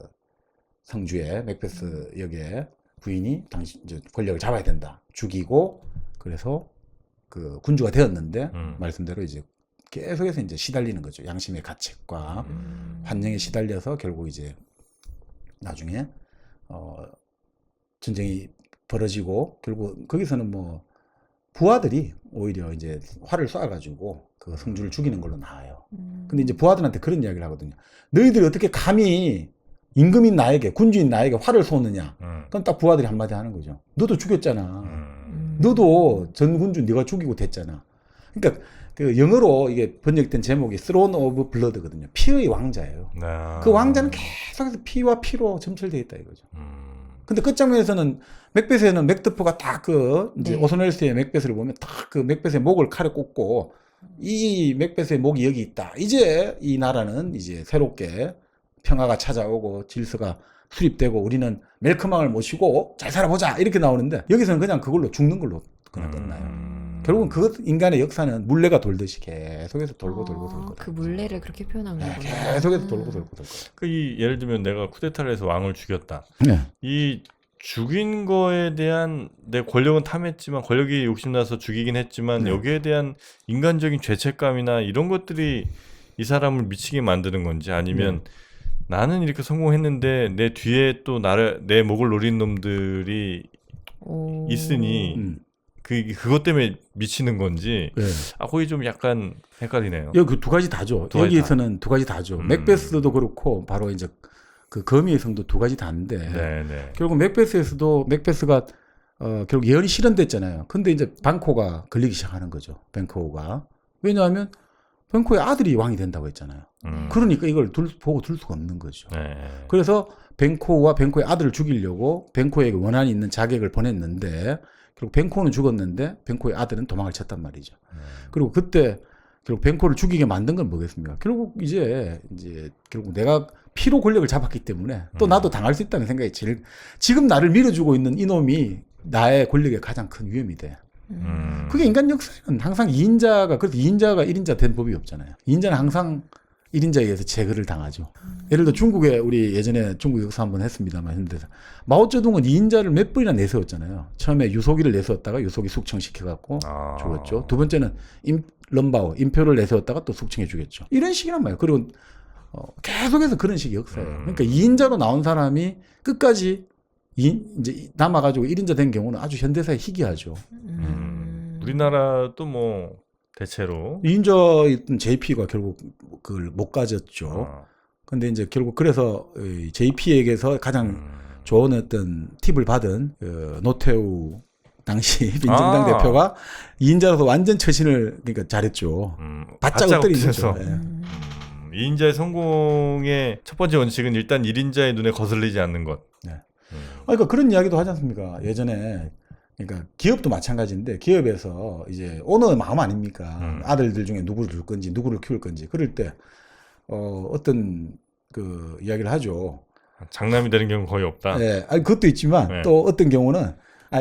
성주의 맥베스 역의 부인이 당신 이제 권력을 잡아야 된다. 죽이고 그래서 그 군주가 되었는데 말씀대로 이제 계속해서 이제 시달리는 거죠. 양심의 가책과 환영에 시달려서 결국 이제 나중에 전쟁이 벌어지고 결국 거기서는 뭐 부하들이 오히려 이제 활을 쏴가지고 그 성주를 죽이는 걸로 나와요. 근데 이제 부하들한테 그런 이야기를 하거든요. 너희들이 어떻게 감히 임금인 나에게, 군주인 나에게 활을 쏘느냐? 그럼 딱 부하들이 한마디 하는 거죠. 너도 죽였잖아. 너도 전 군주 네가 죽이고 됐잖아. 그러니까 그 영어로 이게 번역된 제목이 Throne of Blood거든요. 피의 왕자예요. 그 왕자는 계속해서 피와 피로 점철되어 있다 이거죠. 근데 끝장면에서는 맥베스에는 맥더프가 딱 그 이제 오소넬스의 맥베스를 보면 딱 그 맥베스의 목을 칼에 꽂고 이 맥베스의 목이 여기 있다. 이제 이 나라는 이제 새롭게 평화가 찾아오고 질서가 수립되고 우리는 멜크망을 모시고 잘 살아보자 이렇게 나오는데 여기서는 그냥 그걸로 죽는 걸로 그냥 끝나요. 결국은 그 인간의 역사는 물레가 돌듯이 계속해서 돌고 돌고 돌고. 그 물레를 그렇게 표현한 거구나. 계속해서 돌고 돌고 돌고. 이 예를 들면 내가 쿠데타를 해서 왕을 죽였다. 네. 이 죽인 거에 대한 내 권력은 탐했지만 권력이 욕심나서 죽이긴 했지만 여기에 대한 인간적인 죄책감이나 이런 것들이 이 사람을 미치게 만드는 건지 아니면 나는 이렇게 성공했는데 내 뒤에 또 내 목을 노린 놈들이 있으니 그것 때문에 미치는 건지 거기 좀 약간 헷갈리네요. 여기 그 두 가지 다죠. 두 가지 여기에서는 두 가지 다죠. 맥베스도 그렇고 바로 이제 그 거미의 성도 두 가지 다인데 결국 맥베스에서도 맥베스가 결국 예언이 실현됐잖아요. 근데 이제 방코가 걸리기 시작하는 거죠. 뱅코우가. 왜냐하면 뱅코의 아들이 왕이 된다고 했잖아요. 그러니까 이걸 보고 둘 수가 없는 거죠. 그래서 뱅코우와 뱅코의 아들을 죽이려고 뱅코에게 원한이 있는 자객을 보냈는데 결국 뱅코우는 죽었는데 뱅코의 아들은 도망을 쳤단 말이죠. 그리고 그때 결국 뱅코를 죽이게 만든 건 뭐겠습니까? 결국 이제 결국 내가 피로 권력을 잡았기 때문에 또 나도 당할 수 있다는 생각이 지금 나를 밀어주고 있는 이놈이 나의 권력의 가장 큰 위험이 돼. 그게 인간 역사는 항상 2인자가 그래서 2인자가 1인자 된 법이 없잖아요. 2인자는 항상 1인자에 의해서 제거를 당하죠. 예를 들어 중국에 우리 예전에 중국 역사 한번 했습니다만 했는데 마오쩌둥은 2인자를 몇 번이나 내세웠잖아요. 처음에 유속이를 내세웠다가 유속이 숙청시켜갖고 죽었죠. 두 번째는 럼바오 임표를 내세웠다가 또 숙청해 주겠죠. 이런 식이란 말이에요. 그리고 계속해서 그런 식의 역사예요. 그러니까 2인자로 나온 사람이 끝까지 이제 남아가지고 1인자 된 경우는 아주 현대사에 희귀하죠. 우리나라도 뭐 대체로 2인자였던 JP가 결국 그걸 못 가졌죠. 근데 이제 결국 그래서 JP에게서 가장 좋은 어떤 팁을 받은 노태우 당시 민정당 대표가 2인자로서 완전 처신을 그러니까 잘했죠. 바짝 엎드리죠. 2인자의 성공의 첫 번째 원칙은 일단 1인자의 눈에 거슬리지 않는 것. 그러니까 그런 이야기도 하지 않습니까? 예전에 그러니까 기업도 마찬가지인데 기업에서 이제 오너의 마음 아닙니까? 아들들 중에 누구를 둘 건지 누구를 키울 건지 그럴 때 어떤 그 이야기를 하죠. 장남이 되는 경우 거의 없다. 네, 그것도 있지만 또 어떤 경우는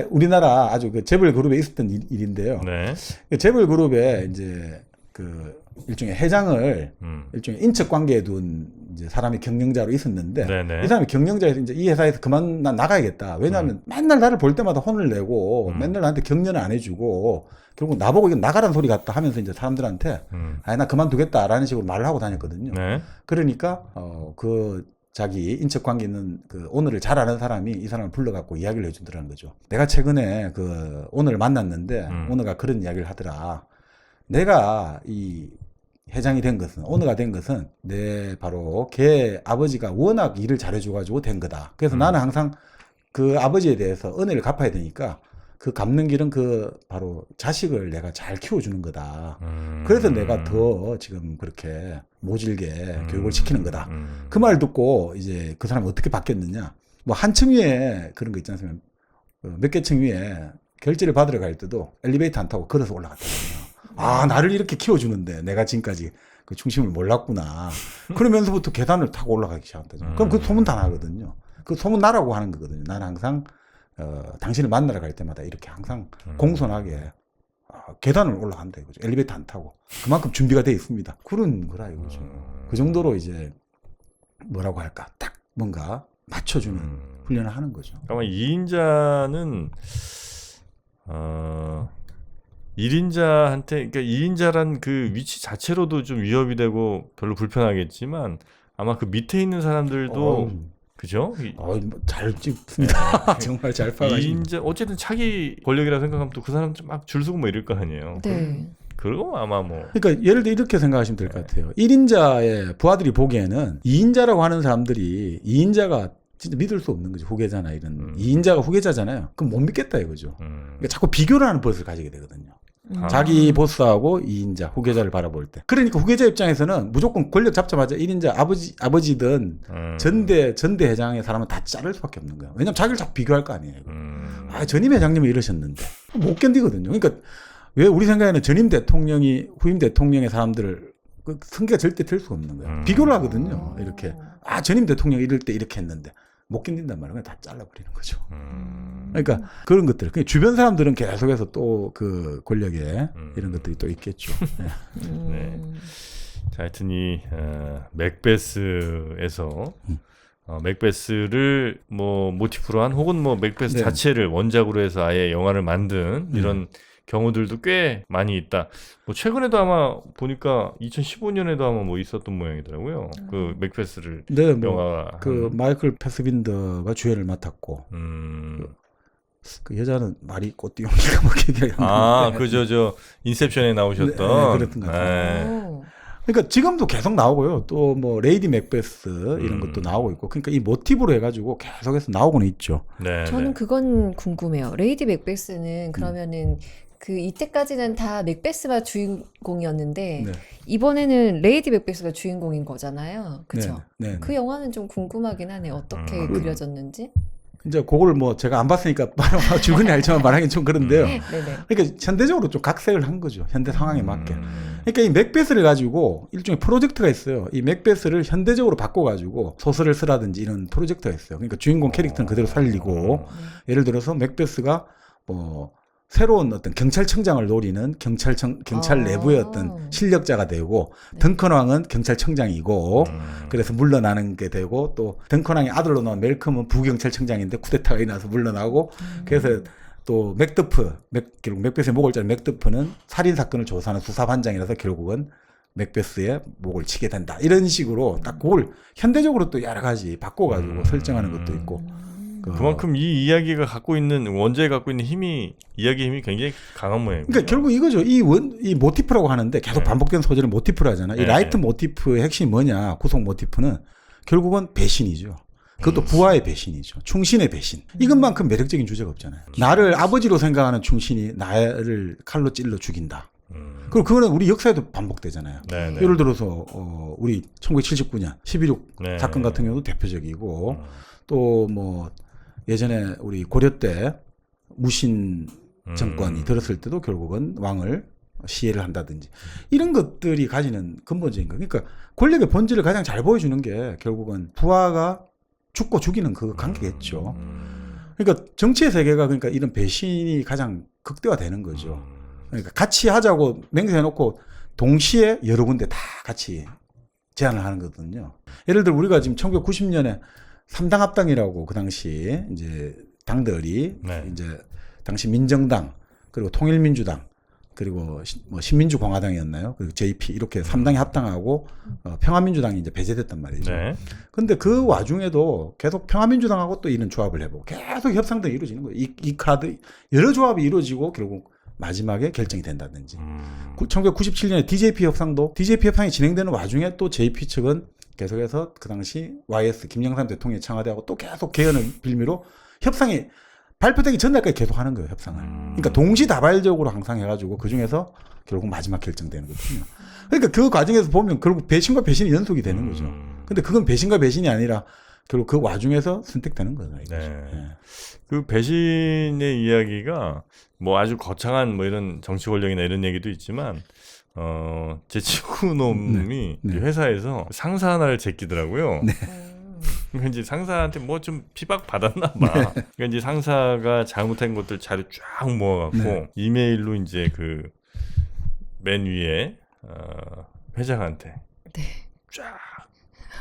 우리나라 아주 그 재벌 그룹에 있었던 일인데요. 그 재벌 그룹에 이제 그 일종의 회장을 일종의 인척 관계에 둔 이제 사람이 경영자로 있었는데 이 사람이 경영자에서 이제 이 회사에서 그만 난 나가야겠다. 왜냐하면 맨날 나를 볼 때마다 혼을 내고 맨날 나한테 격려는 안 해주고 결국 나보고 이건 나가라는 소리 같다 하면서 이제 사람들한테 나 그만두겠다라는 식으로 말을 하고 다녔거든요. 그러니까 그 자기 인척 관계 있는 그 오너를 잘 아는 사람이 이 사람을 불러갖고 이야기를 해주더라는 거죠. 내가 최근에 그 오너를 만났는데 오너가 그런 이야기를 하더라. 내가 이 회장이 된 것은 오너가 된 것은 내 바로 걔 아버지가 워낙 일을 잘해줘가지고 된 거다. 그래서 나는 항상 그 아버지에 대해서 은혜를 갚아야 되니까 그 갚는 길은 그 바로 자식을 내가 잘 키워주는 거다. 그래서 내가 더 지금 그렇게 모질게 교육을 시키는 거다. 그 말 듣고 이제 그 사람이 어떻게 바뀌었느냐? 뭐 한 층 위에 그런 거 있지 않습니까? 몇 개 층 위에 결제를 받으러 갈 때도 엘리베이터 안 타고 걸어서 올라갔거든요. 아, 나를 이렇게 키워주는데 내가 지금까지 그 중심을 몰랐구나. 그러면서부터 계단을 타고 올라가기 시작한다. 그럼 그 소문 다 나거든요. 그 소문 나라고 하는 거거든요. 나는 항상 당신을 만나러 갈 때마다 이렇게 항상 공손하게 계단을 올라간다 이거죠. 엘리베이터 안 타고. 그만큼 준비가 돼 있습니다. 그런 거라 이거죠. 그 정도로 이제 뭐라고 할까? 딱 뭔가 맞춰주는 훈련을 하는 거죠. 아마 2인자는 1인자한테, 그러니까 2인자란 그 위치 자체로도 좀 위협이 되고 별로 불편하겠지만 아마 그 밑에 있는 사람들도 그죠? 잘 찍습니다. 정말 잘 파악하십니다. 2인자 어쨌든 차기 권력이라 생각하면 또 그 사람 막 줄 서고 뭐 이럴 거 아니에요. 네. 그리고 아마 뭐 그러니까 예를 들어 이렇게 생각하시면 될 것 같아요. 1인자의 부하들이 보기에는 2인자라고 하는 사람들이 2인자가 진짜 믿을 수 없는 거죠. 후계자나 이런 2인자가 후계자잖아요. 그럼 못 믿겠다 이거죠. 그러니까 자꾸 비교를 하는 버릇을 가지게 되거든요. 자기 보스하고 2인자 후계자를 바라볼 때. 그러니까 후계자 입장에서는 무조건 권력 잡자마자 1인자 아버지든 전대 회장의 사람은 다 자를 수밖에 없는 거예요. 왜냐면 자기를 자꾸 비교할 거 아니에요. 아, 전임 회장님이 이러셨는데 못 견디거든요. 그러니까 왜 우리 생각에는 전임 대통령이 후임 대통령의 사람들을 그 성계가 절대 될 수가 없는 거예요. 비교를 하거든요. 이렇게 아, 전임 대통령 이럴 때 이렇게 했는데 못 견딘단 말이에요. 그냥 다 잘라버리는 거죠. 그러니까 그런 것들. 그러니까 주변 사람들은 계속해서 또 그 권력에 이런 것들이 또 있겠죠. 네. 네. 자, 하여튼 이 맥베스에서 맥베스를 뭐 모티프로 한 혹은 뭐 맥베스 네. 자체를 원작으로 해서 아예 영화를 만든 이런 경우들도 꽤 많이 있다. 뭐 최근에도 아마 보니까 2015년에도 아마 뭐 있었던 모양이더라고요. 그 맥베스를 네, 뭐 영화 그 마이클 패스빈더가 주연을 맡았고 그 여자는 마리 꼬띠용이가 뭐 기억이 안 나는데. 저 인셉션에 나오셨던. 네, 그랬던 것 같아요. 그러니까 지금도 계속 나오고요. 또 뭐 레이디 맥베스 이런 것도 나오고 있고. 그러니까 이 모티브로 해가지고 계속해서 나오고는 있죠. 네. 저는 그건 궁금해요. 레이디 맥베스는 그러면은 그 이때까지는 다 맥베스가 주인공이었는데 네. 이번에는 레이디 맥베스가 주인공인 거잖아요. 그렇죠? 네. 그 영화는 좀 궁금하긴 하네요. 어떻게 그려졌는지. 이제 그걸 뭐 제가 안 봤으니까 줄거리 알지만 말하기 좀 그런데요. 네네. 그러니까 현대적으로 좀 각색을 한 거죠. 현대 상황에 맞게. 그러니까 이 맥베스를 가지고 일종의 프로젝트가 있어요. 이 맥베스를 현대적으로 바꿔가지고 소설을 쓰라든지 이런 프로젝트가 있어요. 그러니까 주인공 캐릭터는 그대로 살리고 예를 들어서 맥베스가 뭐 새로운 어떤 경찰청장을 노리는 경찰 내부의 어떤 실력자가 되고 덩컨왕은 경찰청장이고 그래서 물러나는 게 되고 또 덩컨왕의 아들로 나온 멜컴은 부경찰청장인데 쿠데타가 일어나서 물러나고 그래서 또 결국 맥베스의 목을 자른 맥더프는 살인사건을 조사하는 수사반장이라서 결국은 맥베스의 목을 치게 된다. 이런 식으로 딱 그걸 현대적으로 또 여러 가지 바꿔가지고 설정하는 것도 있고. 그만큼 이 이야기가 갖고 있는 원제에 갖고 있는 힘이 이야기 힘이 굉장히 강한 모양이에요. 그러니까 결국 이거죠. 이 모티프라고 하는데 계속 반복되는 소재를 모티프라 하잖아. 이 라이트 모티프의 핵심이 뭐냐? 구성 모티프는 결국은 배신이죠. 그것도 부하의 배신이죠. 충신의 배신. 이것만큼 매력적인 주제가 없잖아요. 나를 아버지로 생각하는 충신이 나를 칼로 찔러 죽인다. 그리고 그거는 우리 역사에도 반복되잖아요. 네네. 예를 들어서 우리 1979년 11.6 사건 같은 경우도 대표적이고 또 뭐 예전에 우리 고려 때 무신 정권이 들었을 때도 결국은 왕을 시해를 한다든지 이런 것들이 가지는 근본적인 거. 그러니까 권력의 본질을 가장 잘 보여주는 게 결국은 부하가 죽고 죽이는 그 관계겠죠. 그러니까 정치의 세계가 그러니까 이런 배신이 가장 극대화되는 거죠. 그러니까 같이 하자고 맹세해놓고 동시에 여러 군데 다 같이 제안을 하는 거거든요. 예를 들어 우리가 지금 1990년에 3당 합당이라고 그 당시 이제 당들이 이제 당시 민정당 그리고 통일민주당 그리고 뭐 신민주공화당이었나요? 그리고 JP 이렇게 3당이 합당하고 평화민주당이 이제 배제됐단 말이죠. 근데 그 와중에도 계속 평화민주당하고 또 이런 조합을 해보고 계속 협상들이 이루어지는 거예요. 이 카드 여러 조합이 이루어지고 결국 마지막에 결정이 된다든지. 1997년에 DJP 협상도 DJP 협상이 진행되는 와중에 또 JP 측은 계속해서 그 당시 YS 김영삼 대통령이 청와대하고 또 계속 개헌을 빌미로 협상이 발표되기 전날까지 계속 하는 거예요, 협상을. 그러니까 동시다발적으로 항상 해가지고 그 중에서 결국 마지막 결정되는 거거든요. 그러니까 그 과정에서 보면 결국 배신과 배신이 연속이 되는 거죠. 근데 그건 배신과 배신이 아니라 결국 그 와중에서 선택되는 거죠. 그 배신의 이야기가 뭐 아주 거창한 뭐 이런 정치 권력이나 이런 얘기도 있지만 제 친구 놈이 네. 회사에서 상사 하나를 제끼더라고요. 네. 그러니까 이제 상사한테 뭐 좀 피박 받았나 봐. 그러니까 이제 상사가 잘못한 것들 자료 쫙 모아갖고 네. 이메일로 이제 그 맨 위에 회장한테 네. 쫙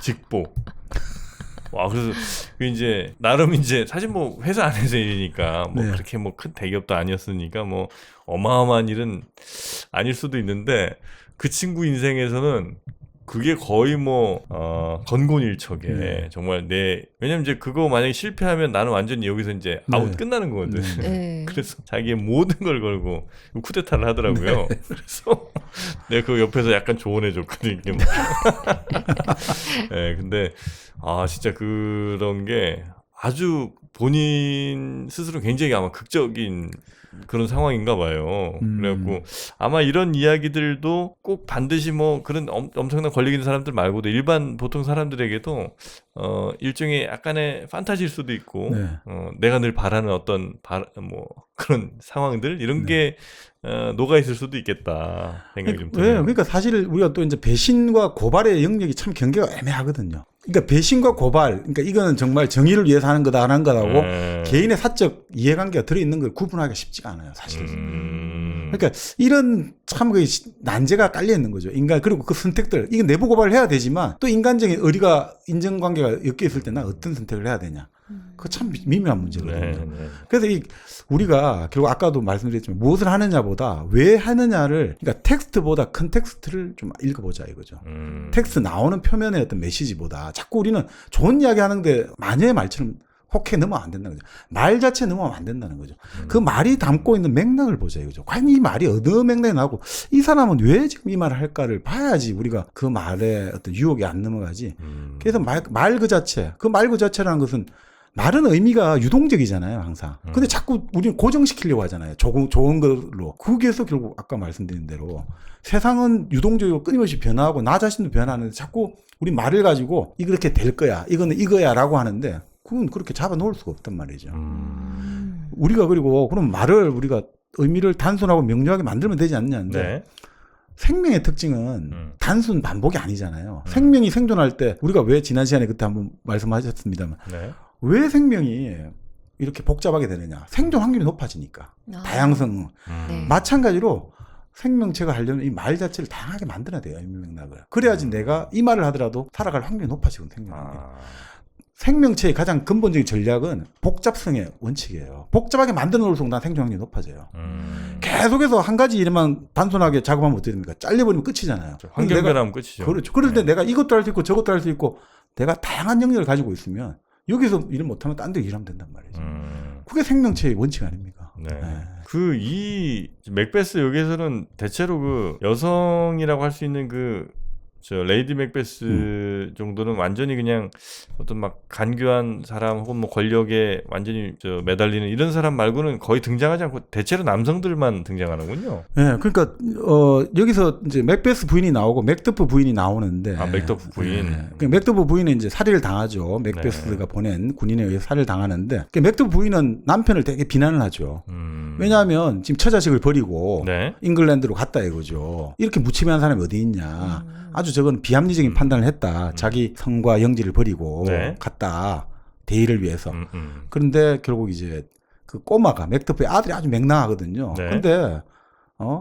직보. 와, 그래서 그 이제 나름 이제 사실 뭐 회사 안에서 일이니까 뭐 네. 그렇게 뭐 큰 대기업도 아니었으니까 뭐 어마어마한 일은 아닐 수도 있는데 그 친구 인생에서는 그게 거의 뭐 건곤일척에 네. 정말 왜냐면 이제 그거 만약에 실패하면 나는 완전히 여기서 이제 아웃 네. 끝나는 거거든. 네. 네. 그래서 자기의 모든 걸 걸고 쿠데타를 하더라고요. 그래서 내가 그 옆에서 약간 조언해 줬거든요. 네, 근데 진짜 그런 게 아주 본인 스스로 굉장히 아마 극적인 그런 상황인가 봐요. 그래갖고 아마 이런 이야기들도 꼭 반드시 뭐 그런 엄청난 권력 있는 사람들 말고도 일반 보통 사람들에게도 일종의 약간의 판타지일 수도 있고 네. 내가 늘 바라는 어떤 뭐 그런 상황들 이런 게 녹아 있을 수도 있겠다 생각이 좀 왜? 드네요. 그러니까 사실 우리가 또 이제 배신과 고발의 영역이 참 경계가 애매하거든요. 그러니까 배신과 고발, 그러니까 이거는 정말 정의를 위해서 하는 거다 안 한 거라고 개인의 사적 이해관계가 들어있는 걸 구분하기가 쉽지가 않아요, 사실. 그러니까 이런 참 그 난제가 깔려 있는 거죠. 인간 그리고 그 선택들 이게 내부 고발을 해야 되지만 또 인간적인 의리가 인정관계가 엮여 있을 때는 어떤 선택을 해야 되냐. 그거 참 미묘한 문제거든요. 네. 그래서 우리가 결국 아까도 말씀드렸지만 무엇을 하느냐보다 왜 하느냐를 그러니까 텍스트보다 컨텍스트를 좀 읽어보자 이거죠. 텍스트 나오는 표면의 어떤 메시지보다 자꾸 우리는 좋은 이야기 하는데 마녀의 말처럼 혹해 넘어가면 안 된다는 거죠. 말 자체에 넘어가면 안 된다는 거죠. 그 말이 담고 있는 맥락을 보자 이거죠. 과연 이 말이 어느 맥락에 나오고 이 사람은 왜 지금 이 말을 할까를 봐야지 우리가 그 말에 어떤 유혹이 안 넘어가지. 그래서 말 그 자체, 그 말 그 자체라는 것은 말은 의미가 유동적이잖아요, 항상. 근데 자꾸 우리는 고정시키려고 하잖아요. 좋은 걸로. 거기에서 결국 아까 말씀드린 대로 세상은 유동적이고 끊임없이 변화하고 나 자신도 변하는데 자꾸 우리 말을 가지고 이렇게 될 거야. 이거는 이거야 라고 하는데 그건 그렇게 잡아 놓을 수가 없단 말이죠. 우리가 그리고 그럼 말을 우리가 의미를 단순하고 명료하게 만들면 되지 않냐는데 네. 생명의 특징은 단순 반복이 아니잖아요. 생명이 생존할 때 우리가 왜 지난 시간에 그때 한번 말씀하셨습니다만 네. 왜 생명이 이렇게 복잡하게 되느냐. 생존 확률이 높아지니까. 다양성. 네. 마찬가지로 생명체가 하려면 이 말 자체를 다양하게 만들어야 돼요. 의미맥락을. 그래야지 내가 이 말을 하더라도 살아갈 확률이 높아지거든요. 생명이. 생명체의 가장 근본적인 전략은 복잡성의 원칙이에요. 복잡하게 만들어 놓을수록 난 생존 확률이 높아져요. 계속해서 한 가지 일만 단순하게 작업하면 어떻게 됩니까? 잘려버리면 끝이잖아요. 환경변하면 끝이죠. 그렇죠. 그럴 때 내가 이것도 할 수 있고 저것도 할 수 있고 내가 다양한 영역을 가지고 있으면 여기서 일을 못하면 딴 데 일하면 된단 말이죠. 그게 생명체의 원칙 아닙니까? 네. 이 맥베스 여기에서는 대체로 그 여성이라고 할 수 있는 레이디 맥베스 정도는 완전히 그냥 어떤 막 간교한 사람 혹은 뭐 권력에 완전히 매달리는 이런 사람 말고는 거의 등장하지 않고 대체로 남성들만 등장하는군요. 네, 그러니까 여기서 이제 맥베스 부인이 나오고 맥더프 부인이 나오는데. 맥더프 부인. 네. 맥더프 부인은 이제 살해를 당하죠. 맥베스가 보낸 군인에 의해 살해를 당하는데 맥더프 부인은 남편을 되게 비난을 하죠. 왜냐하면 지금 처자식을 버리고 네. 잉글랜드로 갔다 이거죠. 이렇게 무치미한 사람이 어디 있냐. 아주 저건 비합리적인 판단을 했다. 자기 성과 영지를 버리고 네. 갔다. 대의를 위해서. 그런데 결국 이제 그 꼬마가 맥더프의 아들이 아주 맹랑하거든요. 네. 그런데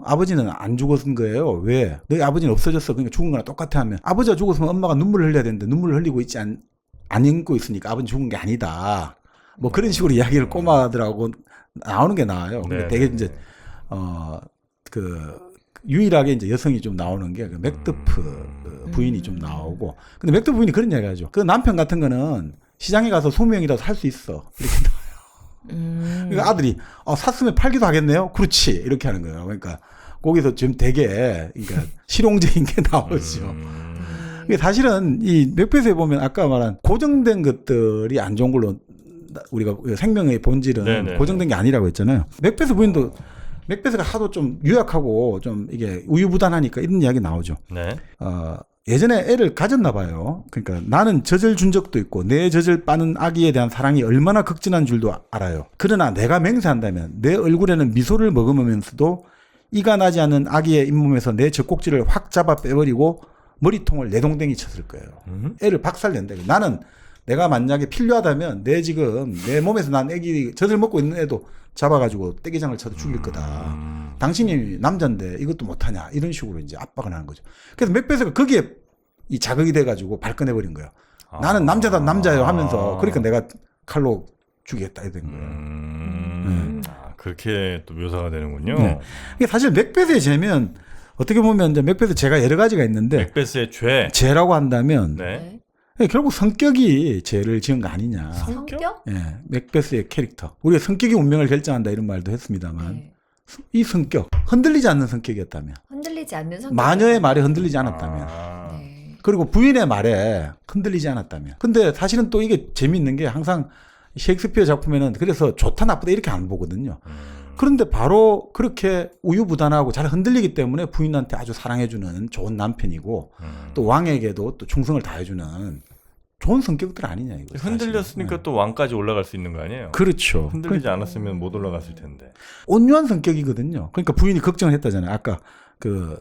아버지는 안 죽었은 거예요. 왜? 너희 아버지는 없어졌어. 그러니까 죽은 거랑 똑같아 하면 아버지가 죽었으면 엄마가 눈물을 흘려야 되는데 눈물을 흘리고 있지 안 읽고 있으니까 아버지 죽은 게 아니다. 뭐 그런 식으로 이야기를 꼬마들하고 나오는 게 나아요. 근데 되게 이제 유일하게 이제 여성이 좀 나오는 게 맥더프 부인이 좀 나오고. 근데 맥더프 부인이 그런 이야기 하죠. 그 남편 같은 거는 시장에 가서 20명이라도 살 수 있어. 이렇게 나와요. 그러니까 아들이 샀으면 팔기도 하겠네요. 그렇지. 이렇게 하는 거예요. 그러니까 거기서 좀 되게 그러니까 실용적인 게 나오죠. 사실은 이 맥베스에 보면 아까 말한 고정된 것들이 안 좋은 걸로 우리가 생명의 본질은 네네. 고정된 게 아니라고 했잖아요. 맥베스 부인도 맥베스가 하도 좀 유약하고 좀 이게 우유부단하니까 이런 이야기 나오죠. 네. 예전에 애를 가졌나 봐요. 그러니까 나는 젖을 준 적도 있고 내 젖을 빠는 아기에 대한 사랑이 얼마나 극진한 줄도 알아요. 그러나 내가 맹세한다면 내 얼굴에는 미소를 머금으면서도 이가 나지 않는 아기의 잇몸에서 내 젖꼭지를 확 잡아 빼버리고 머리통을 내동댕이 쳤을 거예요. 애를 박살낸다. 나는 내가 만약에 필요하다면 내 몸에서 난 애기 젖을 먹고 있는 애도 잡아가지고 떼기장을 쳐도 죽일 거다. 당신이 남자인데 이것도 못하냐 이런 식으로 이제 압박을 하는 거죠. 그래서 맥베스가 거기에 이 자극이 돼가지고 발끈해버린 거예요. 나는 남자다 남자예요 하면서 그러니까 내가 칼로 죽이겠다 이런 거예요. 그렇게 또 묘사가 되는군요. 네. 이게 사실 맥베스의 죄면 어떻게 보면 이제 맥베스 죄가 여러 가지가 있는데 맥베스의 죄. 죄라고 한다면 네. 결국 성격이 죄를 지은 거 아니냐. 성격? 예, 맥베스의 캐릭터. 우리가 성격이 운명을 결정한다 이런 말도 했습니다만 네. 이 성격 흔들리지 않는 성격이었다면 흔들리지 않는 성격. 마녀의 말에 흔들리지 않았다면 네. 그리고 부인의 말에 흔들리지 않았다면 근데 사실은 또 이게 재미있는 게 항상 셰익스피어 작품에는 그래서 좋다 나쁘다 이렇게 안 보거든요. 그런데 바로 그렇게 우유부단하고 잘 흔들리기 때문에 부인한테 아주 사랑해주는 좋은 남편이고 또 왕에게도 또 충성을 다해주는 좋은 성격들 아니냐 이거. 흔들렸으니까 사실은. 또 왕까지 올라갈 수 있는 거 아니에요? 그렇죠. 흔들리지 않았으면 못 올라갔을 텐데. 온유한 성격이거든요. 그러니까 부인이 걱정을 했다잖아요. 아까 그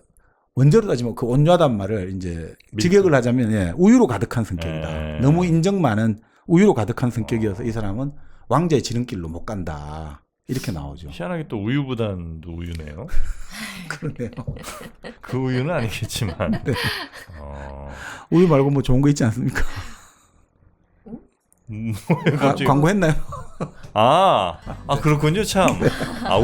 원제로 따지면 그 온유하단 말을 이제 직역을 하자면 예, 우유로 가득한 성격이다. 너무 인정 많은 우유로 가득한 성격이어서 이 사람은 왕자의 지름길로 못 간다. 이렇게 나오죠. 희한하게 또 우유보단도 우유네요. 그러네요. 그 우유는 아니겠지만. 네. 우유 말고 뭐 좋은 거 있지 않습니까? 광고했나요? 그렇군요, 참.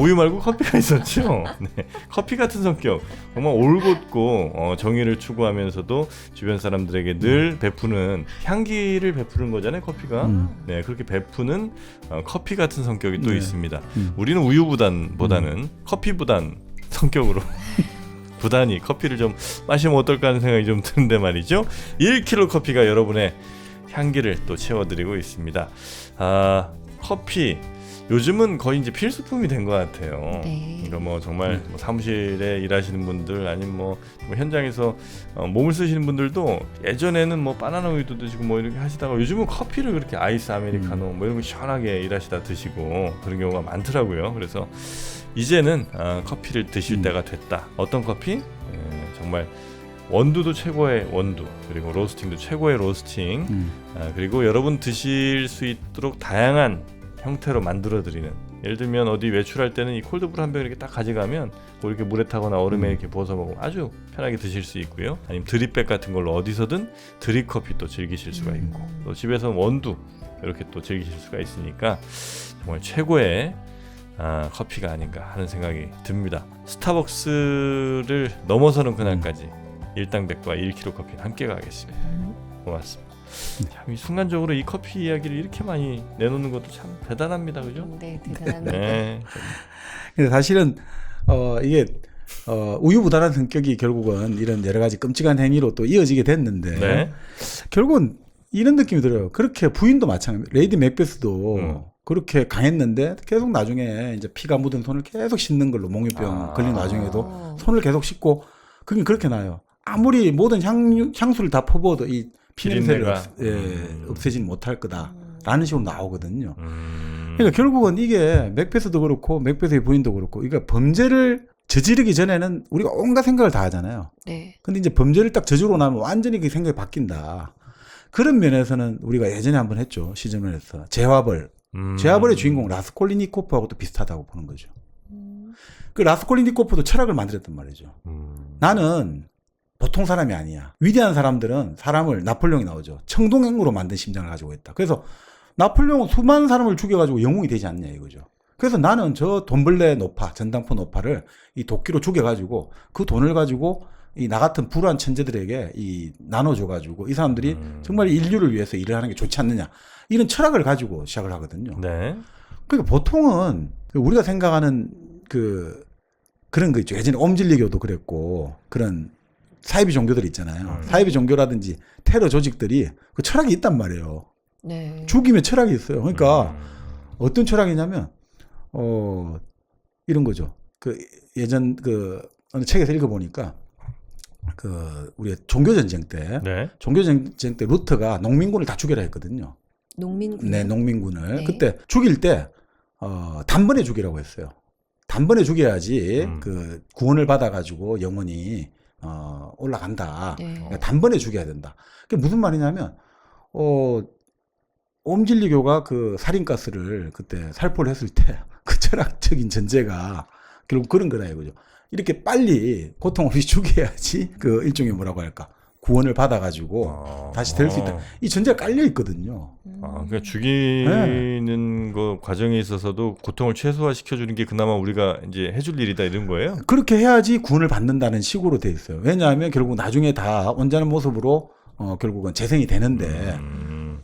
우유 말고 커피가 있었죠. 네. 커피 같은 성격. 정말 올곧고, 정의를 추구하면서도 주변 사람들에게 늘 베푸는, 향기를 베푸는 거잖아요, 커피가. 네, 그렇게 베푸는 커피 같은 성격이 또 네. 있습니다. 우리는 우유보다는 커피보단 성격으로. 부단히 커피를 좀 마시면 어떨까 하는 생각이 좀 드는데 말이죠. 1kg 커피가 여러분의 향기를 또 채워드리고 있습니다. 커피 요즘은 거의 이제 필수품이 된 것 같아요. 네. 그러니까 뭐 정말 뭐 사무실에 일하시는 분들 아니면 뭐 현장에서 몸을 쓰시는 분들도 예전에는 뭐 바나나 우유도 드시고 뭐 이렇게 하시다가 요즘은 커피를 그렇게 아이스 아메리카노 뭐 이런 거 시원하게 일하시다 드시고 그런 경우가 많더라고요. 그래서 이제는 커피를 드실 때가 됐다. 어떤 커피? 정말 원두도 최고의 원두, 그리고 로스팅도 최고의 로스팅, 그리고 여러분 드실 수 있도록 다양한 형태로 만들어드리는. 예를 들면 어디 외출할 때는 이 콜드브루 한 병 이렇게 딱 가져가면 뭐 이렇게 물에 타거나 얼음에 이렇게 부어서 먹으면 아주 편하게 드실 수 있고요. 아니면 드립백 같은 걸로 어디서든 드립 커피 또 즐기실 수가 있고, 또 집에서는 원두 이렇게 또 즐기실 수가 있으니까 정말 최고의 커피가 아닌가 하는 생각이 듭니다. 스타벅스를 넘어서는 그날까지 일당백과 1kg 커피는 함께 가겠습니다. 고맙습니다. 참 이 순간적으로 이 커피 이야기를 이렇게 많이 내놓는 것도 참 대단합니다, 그죠? 네, 대단합니다. 네. 근데 사실은 이게 우유부단한 성격이 결국은 이런 여러 가지 끔찍한 행위로 또 이어지게 됐는데 네. 결국은 이런 느낌이 들어요. 그렇게 부인도 마찬가지. 레이디 맥베스도 그렇게 강했는데 계속 나중에 이제 피가 묻은 손을 계속 씻는 걸로 몽유병 걸린 와중에도 손을 계속 씻고 그게 그렇게 나요. 아무리 모든 향수를 다 퍼부어도 이 피냄새를 없애지는 못할 거다라는 식으로 나오거든요. 그러니까 결국은 이게 맥베스도 그렇고 맥베스의 부인도 그렇고, 그러니까 범죄를 저지르기 전에는 우리가 온갖 생각을 다 하잖아요. 네. 근데 이제 범죄를 딱 저지르고 나면 완전히 그 생각이 바뀐다. 그런 면에서는 우리가 예전에 한번 했죠. 시즌에서 제와벌. 제와벌의 주인공 라스콜리니코프하고 또 비슷하다고 보는 거죠. 그 라스콜리니코프도 철학을 만들었단 말이죠. 나는 보통 사람이 아니야. 위대한 사람들은 사람을, 나폴레옹이 나오죠. 청동행으로 만든 심장을 가지고 있다. 그래서 나폴레옹은 수많은 사람을 죽여가지고 영웅이 되지 않냐 이거죠. 그래서 나는 저 돈벌레 노파, 전당포 노파를 이 도끼로 죽여가지고 그 돈을 가지고 이 나 같은 불우한 천재들에게 이 나눠줘가지고 이 사람들이 정말 인류를 위해서 일을 하는 게 좋지 않느냐. 이런 철학을 가지고 시작을 하거든요. 네. 그러니까 보통은 우리가 생각하는 그런 거 있죠. 예전에 옴질리교도 그랬고 그런 사이비 종교들 있잖아요. 사이비 종교라든지 테러 조직들이 그 철학이 있단 말이에요. 네. 죽이면 철학이 있어요. 그러니까 어떤 철학이냐면 이런 거죠. 그 예전 그 어느 책에서 읽어보니까 우리 종교전쟁 때 네. 종교전쟁 때 루터가 농민군을 다 죽여라 했거든요. 농민군. 네, 농민군을. 네. 그때 죽일 때 단번에 죽이라고 했어요. 단번에 죽여야지 그 구원을 받아가지고 영원히 올라간다. 네. 그러니까 단번에 죽여야 된다. 그게 무슨 말이냐면 옴진리교가 그 살인가스를 그때 살포를 했을 때 그 철학적인 전제가 결국 그런 거라 이거죠. 이렇게 빨리 고통 없이 죽여야지 그 일종의 뭐라고 할까 구원을 받아가지고 다시 될 수 있다. 이 전제가 깔려 있거든요. 그러니까 죽이는 거 과정에 있어서도 고통을 최소화 시켜주는 게 그나마 우리가 이제 해줄 일이다 이런 거예요. 그렇게 해야지 구원을 받는다는 식으로 돼 있어요. 왜냐하면 결국 나중에 다 온전한 모습으로 결국은 재생이 되는데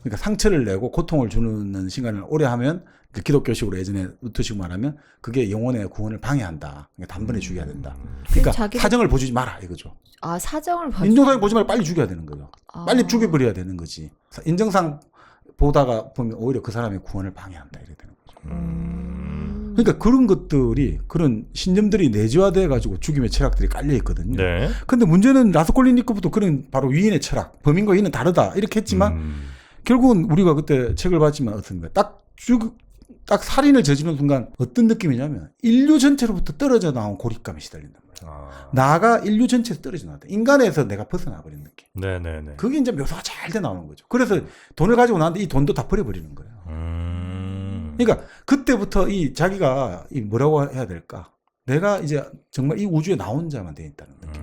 그러니까 상처를 내고 고통을 주는 시간을 오래 하면 기독교식으로 예전에 루터식 말하면 그게 영혼의 구원을 방해한다. 그러니까 단번에 죽여야 된다. 그러니까 사정을 보여주지 마라 이거죠. 아, 사정을 인정상 보지 말고 빨리 죽여야 되는 거죠. 아. 빨리 죽여버려야 되는 거지. 인정상 보다가 보면 오히려 그 사람의 구원을 방해한다 이렇게 되는 거죠. 그러니까 그런 것들이 그런 신념들이 내재화돼 가지고 죽임의 철학들이 깔려 있거든요. 네. 근데 문제는 라스콜리니크부터 그런 바로 위인의 철학, 범인과 위인은 다르다 이렇게 했지만 결국은 우리가 그때 책을 봤지만 어떻습니까? 딱 살인을 저지른 순간 어떤 느낌이냐면 인류 전체로부터 떨어져 나온 고립감에 시달린단 말이에요. 나가 인류 전체에서 떨어져 나왔다. 인간에서 내가 벗어나 버린 느낌. 네네네. 그게 이제 묘사가 잘 돼 나오는 거죠. 그래서 돈을 가지고 나왔는데 이 돈도 다 버려버리는 거예요. 그러니까 그때부터 이 자기가 이 뭐라고 해야 될까? 내가 이제 정말 이 우주에 나 혼자만 돼 있다는 느낌.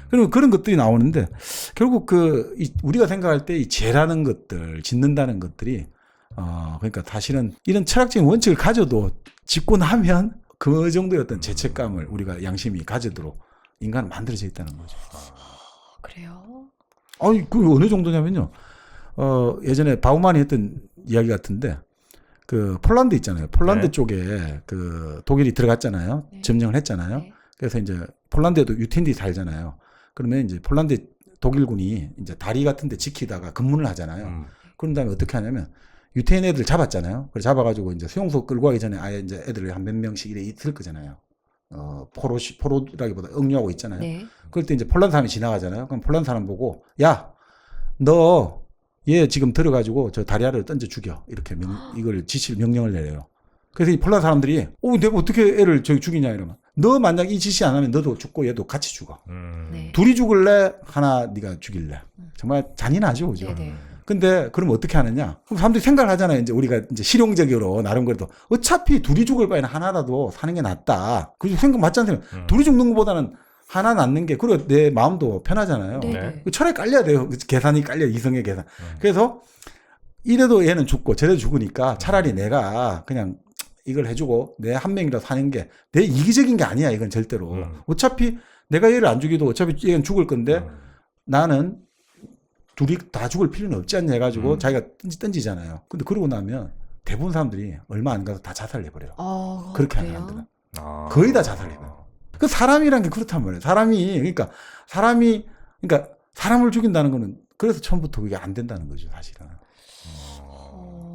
그리고 그런 것들이 나오는데 결국 우리가 생각할 때 이 죄라는 것들, 짓는다는 것들이 그러니까 사실은 이런 철학적인 원칙을 가져도 짓고 나면 그 정도의 어떤 죄책감을 우리가 양심이 가지도록 인간은 만들어져 있다는 거죠. 그래요? 그 어느 정도냐면요. 예전에 바우만이 했던 이야기 같은데 그 폴란드 있잖아요. 폴란드 네. 쪽에 그 독일이 들어갔잖아요. 네. 점령을 했잖아요. 네. 그래서 이제 폴란드에도 유태인들이 살잖아요. 그러면 이제 폴란드 독일군이 이제 다리 같은 데 지키다가 근무를 하잖아요. 그런 다음에 어떻게 하냐면 유태인 애들 잡았잖아요. 그래 잡아가지고 이제 수용소 끌고 가기 전에 아예 이제 애들을 한 몇 명씩 이래 있을 거잖아요. 포로라기보다 억류하고 있잖아요. 네. 그럴 때 이제 폴란드 사람이 지나가잖아요. 그럼 폴란드 사람 보고 야, 너 얘 지금 들어가지고 저 다리아를 던져 죽여. 이렇게 이걸 명령을 내려요. 그래서 이 폴란드 사람들이 내가 어떻게 애를 저기 죽이냐 이러면 너 만약 이 지시 안 하면 너도 죽고 얘도 같이 죽어. 네. 둘이 죽을래? 하나 네가 죽일래? 정말 잔인하죠, 그죠? 네네. 근데 그럼 어떻게 하느냐? 그럼 사람들이 생각을 하잖아요. 이제 우리가 이제 실용적으로 나름 그래도 어차피 둘이 죽을 바에는 하나라도 사는 게 낫다. 그 생각 맞지 않습니까? 둘이 죽는 것보다는 하나 낳는 게 그리고 내 마음도 편하잖아요. 네. 그 철에 깔려야 돼요. 계산이 깔려 이성의 계산. 그래서 이래도 얘는 죽고 저래도 죽으니까 차라리 내가 그냥 이걸 해주고 내 한 명이라도 사는 게 내 이기적인 게 아니야. 이건 절대로. 어차피 내가 얘를 안 죽여도 어차피 얘는 죽을 건데 나는 둘이 다 죽을 필요는 없지 않냐 해가지고 자기가 던지잖아요. 근데 그러고 나면 대부분 사람들이 얼마 안 가서 다 자살을 해버려요. 그렇게 하는 사람들은. 거의 다 자살을 해요. 그 사람이란 게 그렇단 말이에요. 그러니까 사람을 죽인다는 거는 그래서 처음부터 그게 안 된다는 거죠, 사실은.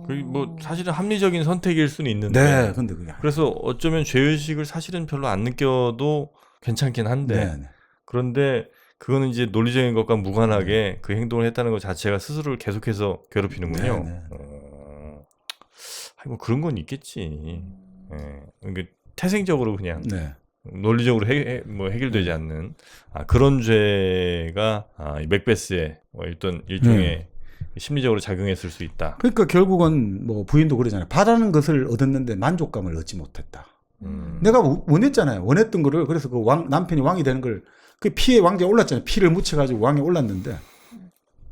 그게 뭐 사실은 합리적인 선택일 수는 있는데. 네, 근데 그게 그래서 어쩌면 죄의식을 사실은 별로 안 느껴도 괜찮긴 한데. 네. 그런데 그거는 이제 논리적인 것과 무관하게 그 행동을 했다는 것 자체가 스스로를 계속해서 괴롭히는군요. 네. 뭐 그런 건 있겠지. 그러니까 태생적으로 그냥 네. 논리적으로 해결되지 않는 그런 죄가 이 맥베스의 어떤 일종의 심리적으로 작용했을 수 있다. 그러니까 결국은 뭐 부인도 그러잖아요. 바라는 것을 얻었는데 만족감을 얻지 못했다. 내가 원했잖아요. 원했던 거를 그래서 그 남편이 왕이 되는 걸 그 피에 왕좌에 올랐잖아요. 피를 묻혀가지고 왕에 올랐는데